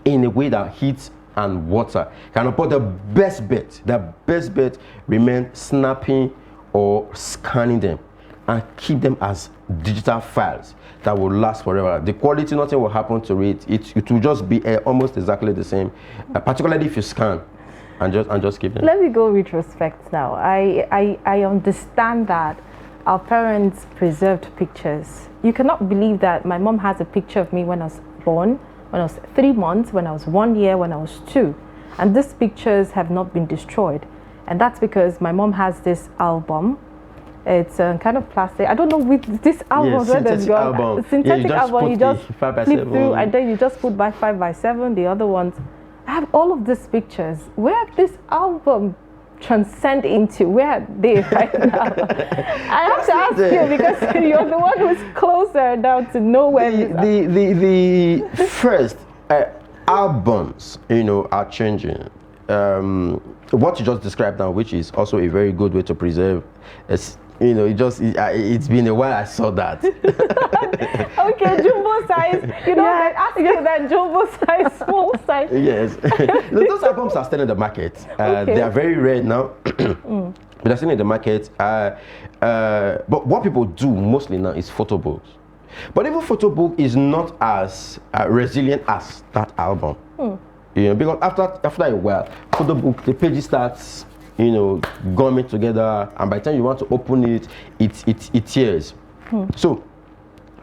in a way that heat and water cannot. But the best bet remains snapping or scanning them. and keep them as digital files that will last forever. The quality, nothing will happen to it. It will just be almost exactly the same, particularly if you scan and just keep them. Let me go retrospect now. I understand that our parents preserved pictures. You cannot believe that my mom has a picture of me when I was born, when I was 3 months, when I was 1 year, when I was 2. And these pictures have not been destroyed. And that's because my mom has this album. It's a kind of plastic. I don't know with this album. Synthetic album. Synthetic album. You just flip 5x7. through, and then you just put by 5x7. The other ones. I have all of these pictures. Where this album transcend into? Where are they right now? I have to ask you because you're the one who's closer now to know where the first albums, are changing. What you just described now, which is also a very good way to preserve, it's been a while I saw that. Okay, jumbo size. They ask you that jumbo size, small size. Yes. Those albums are still in the market. They are very rare now. But they're still in the market. But what people do mostly now is photo books. But even photo book is not as resilient as that album. Because after a while, photo book, the pages starts gumming together, and by the time you want to open it, it tears. So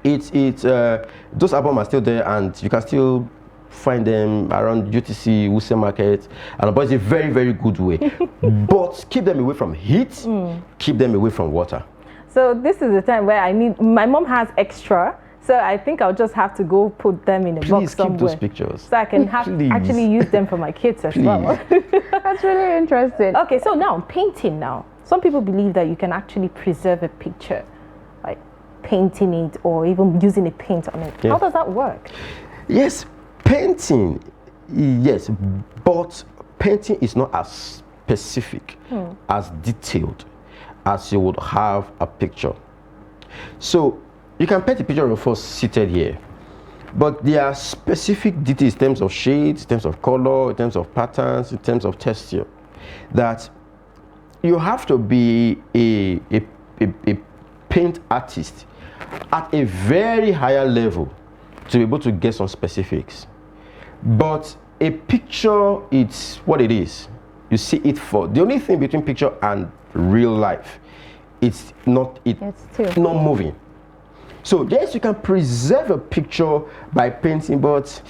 those albums are still there, and you can still find them around UTC, Wuse Market, but it's a very, very good way. But keep them away from heat, keep them away from water. So this is the time where my mom has extra, so I think I'll just have to go put them in a box somewhere. Please keep those pictures. So I can actually use them for my kids as well. That's really interesting. Okay, so now painting now. Some people believe that you can actually preserve a picture, like painting it or even using a paint on it. Yeah. How does that work? Yes, painting, yes, but painting is not as specific, as detailed as you would have a picture. So you can paint a picture of us seated here, but there are specific details in terms of shades, in terms of color, in terms of patterns, in terms of texture, that you have to be a paint artist at a very higher level to be able to get some specifics. But a picture, it's what it is. You see it for the only thing between picture and real life, it's not moving. So yes, you can preserve a picture by painting, but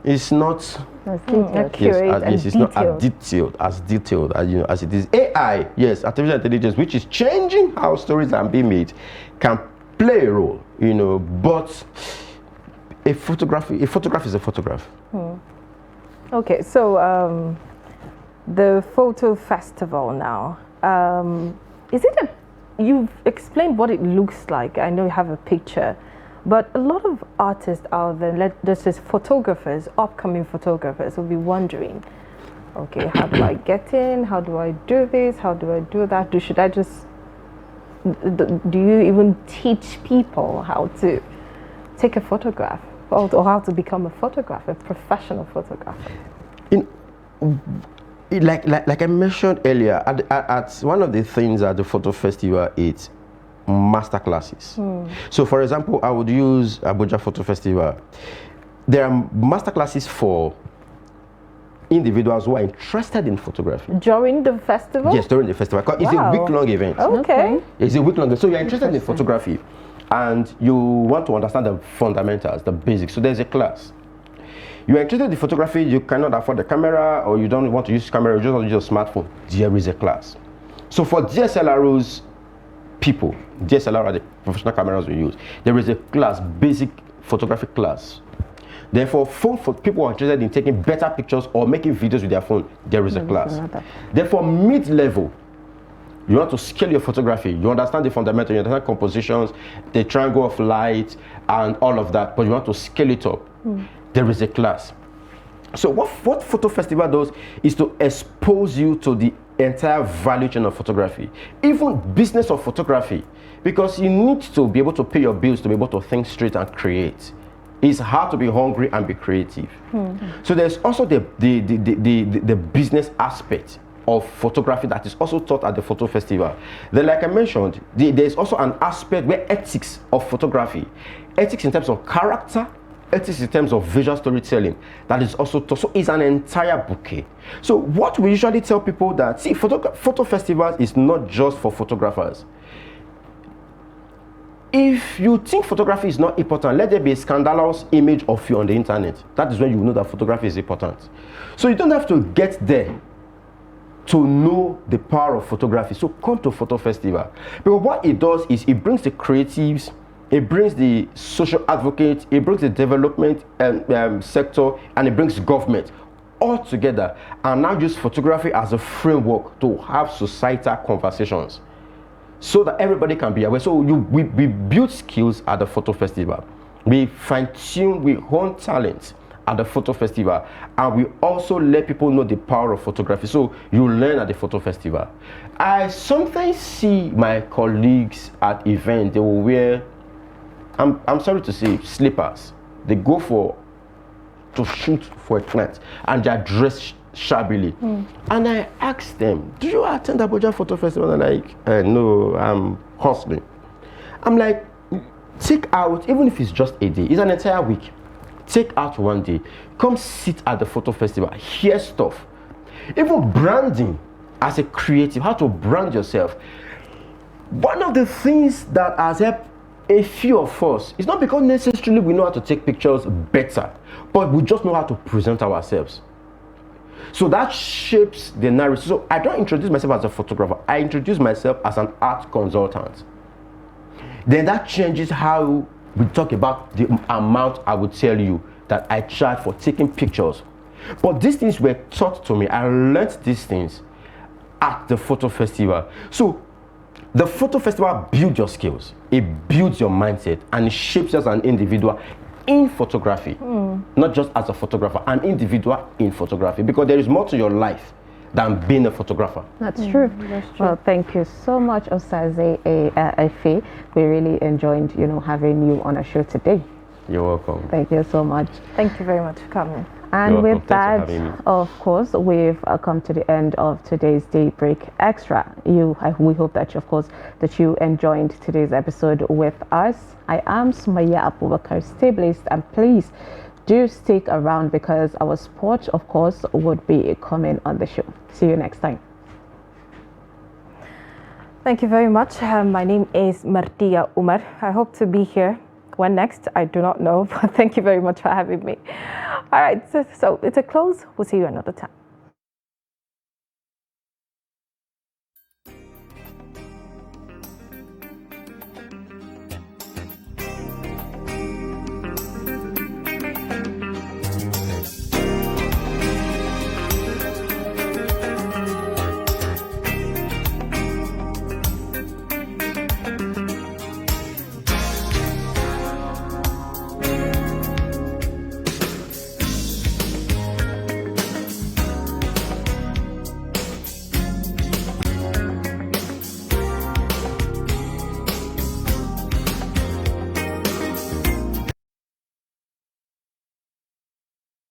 it's not accurate it's not as detailed as it is. AI, yes, artificial intelligence, which is changing how stories are being made, can play a role, but a photograph is a photograph. Okay, so the photo festival now, is it you've explained what it looks like. I know you have a picture, but a lot of artists out there, there's photographers, upcoming photographers, will be wondering, okay, how do I get in? How do I do this? How do I do that? Do you even teach people how to take a photograph or how to become a photographer, a professional photographer? Like I mentioned earlier, at one of the things at the photo festival, it's master classes. So for example, I would use Abuja Photo Festival. There are master classes for individuals who are interested in photography. During the festival? Yes, during the festival. It's a week-long event. Okay. It's a week-long event. So you're interested in photography and you want to understand the fundamentals, the basics. So there's a class. You're interested in photography, you cannot afford the camera, or you don't want to use camera, you just want to use a smartphone. There is a class. So for DSLRs people, DSLR are the professional cameras we use, there is a class, basic photography class. Therefore, for people who are interested in taking better pictures or making videos with their phone, there is a class. Therefore, mid-level, you want to scale your photography, you understand the fundamentals, you understand compositions, the triangle of light, and all of that, but you want to scale it up. There is a class. So what Photo Festival does is to expose you to the entire value chain of photography, even business of photography, because you need to be able to pay your bills to be able to think straight and create. It's hard to be hungry and be creative. So there's also the business aspect of photography that is also taught at the photo festival. Then, like I mentioned, there's also an aspect where ethics of photography, ethics in terms of character, ethics in terms of visual storytelling, that is also taught. So it's an entire bouquet. So what we usually tell people that, see, photo festivals is not just for photographers. If you think photography is not important, let there be a scandalous image of you on the internet. That is when you know that photography is important. So you don't have to get there to know the power of photography. So come to photo festival. Because what it does is it brings the creatives, it brings the social advocates, it brings the development sector, and it brings government all together, and now use photography as a framework to have societal conversations, so that everybody can be aware. So we build skills at the photo festival. We fine-tune, we hone talent at the photo festival, and we also let people know the power of photography. So you learn at the photo festival. I sometimes see my colleagues at events, they will wear, I'm sorry to say, slippers. They go to shoot for a client, and they are dressed shabbily. And I asked them, do you attend Abuja Photo Festival? And they're like, no, I'm hustling. I'm like, take out, even if it's just a day, it's an entire week, take out one day, come sit at the photo festival, hear stuff. Even branding as a creative, how to brand yourself. One of the things that has helped a few of us, it's not because necessarily we know how to take pictures better, but we just know how to present ourselves. So that shapes the narrative. So I don't introduce myself as a photographer, I introduce myself as an art consultant. Then that changes how we talk about the amount I would tell you that I charge for taking pictures. But these things were taught to me. I learned these things at the photo festival. So the photo festival builds your skills, it builds your mindset, and it shapes you as an individual in photography, not just as a photographer, an individual in photography, because there is more to your life than being a photographer. That's true. Well, thank you so much, Osaze Efe. We really enjoyed, having you on our show today. You're welcome. Thank you so much. Thank you very much for coming. And with that, of course, we've come to the end of today's Daybreak Extra. We hope that, of course, that you enjoyed today's episode with us. I am Sumaya Abubakar. Stay blessed, and please do stick around, because our sport, of course, would be coming on the show. See you next time. Thank you very much. My name is Martia Umar. I hope to be here. When next, I do not know, but thank you very much for having me. All right, so it's a close. We'll see you another time.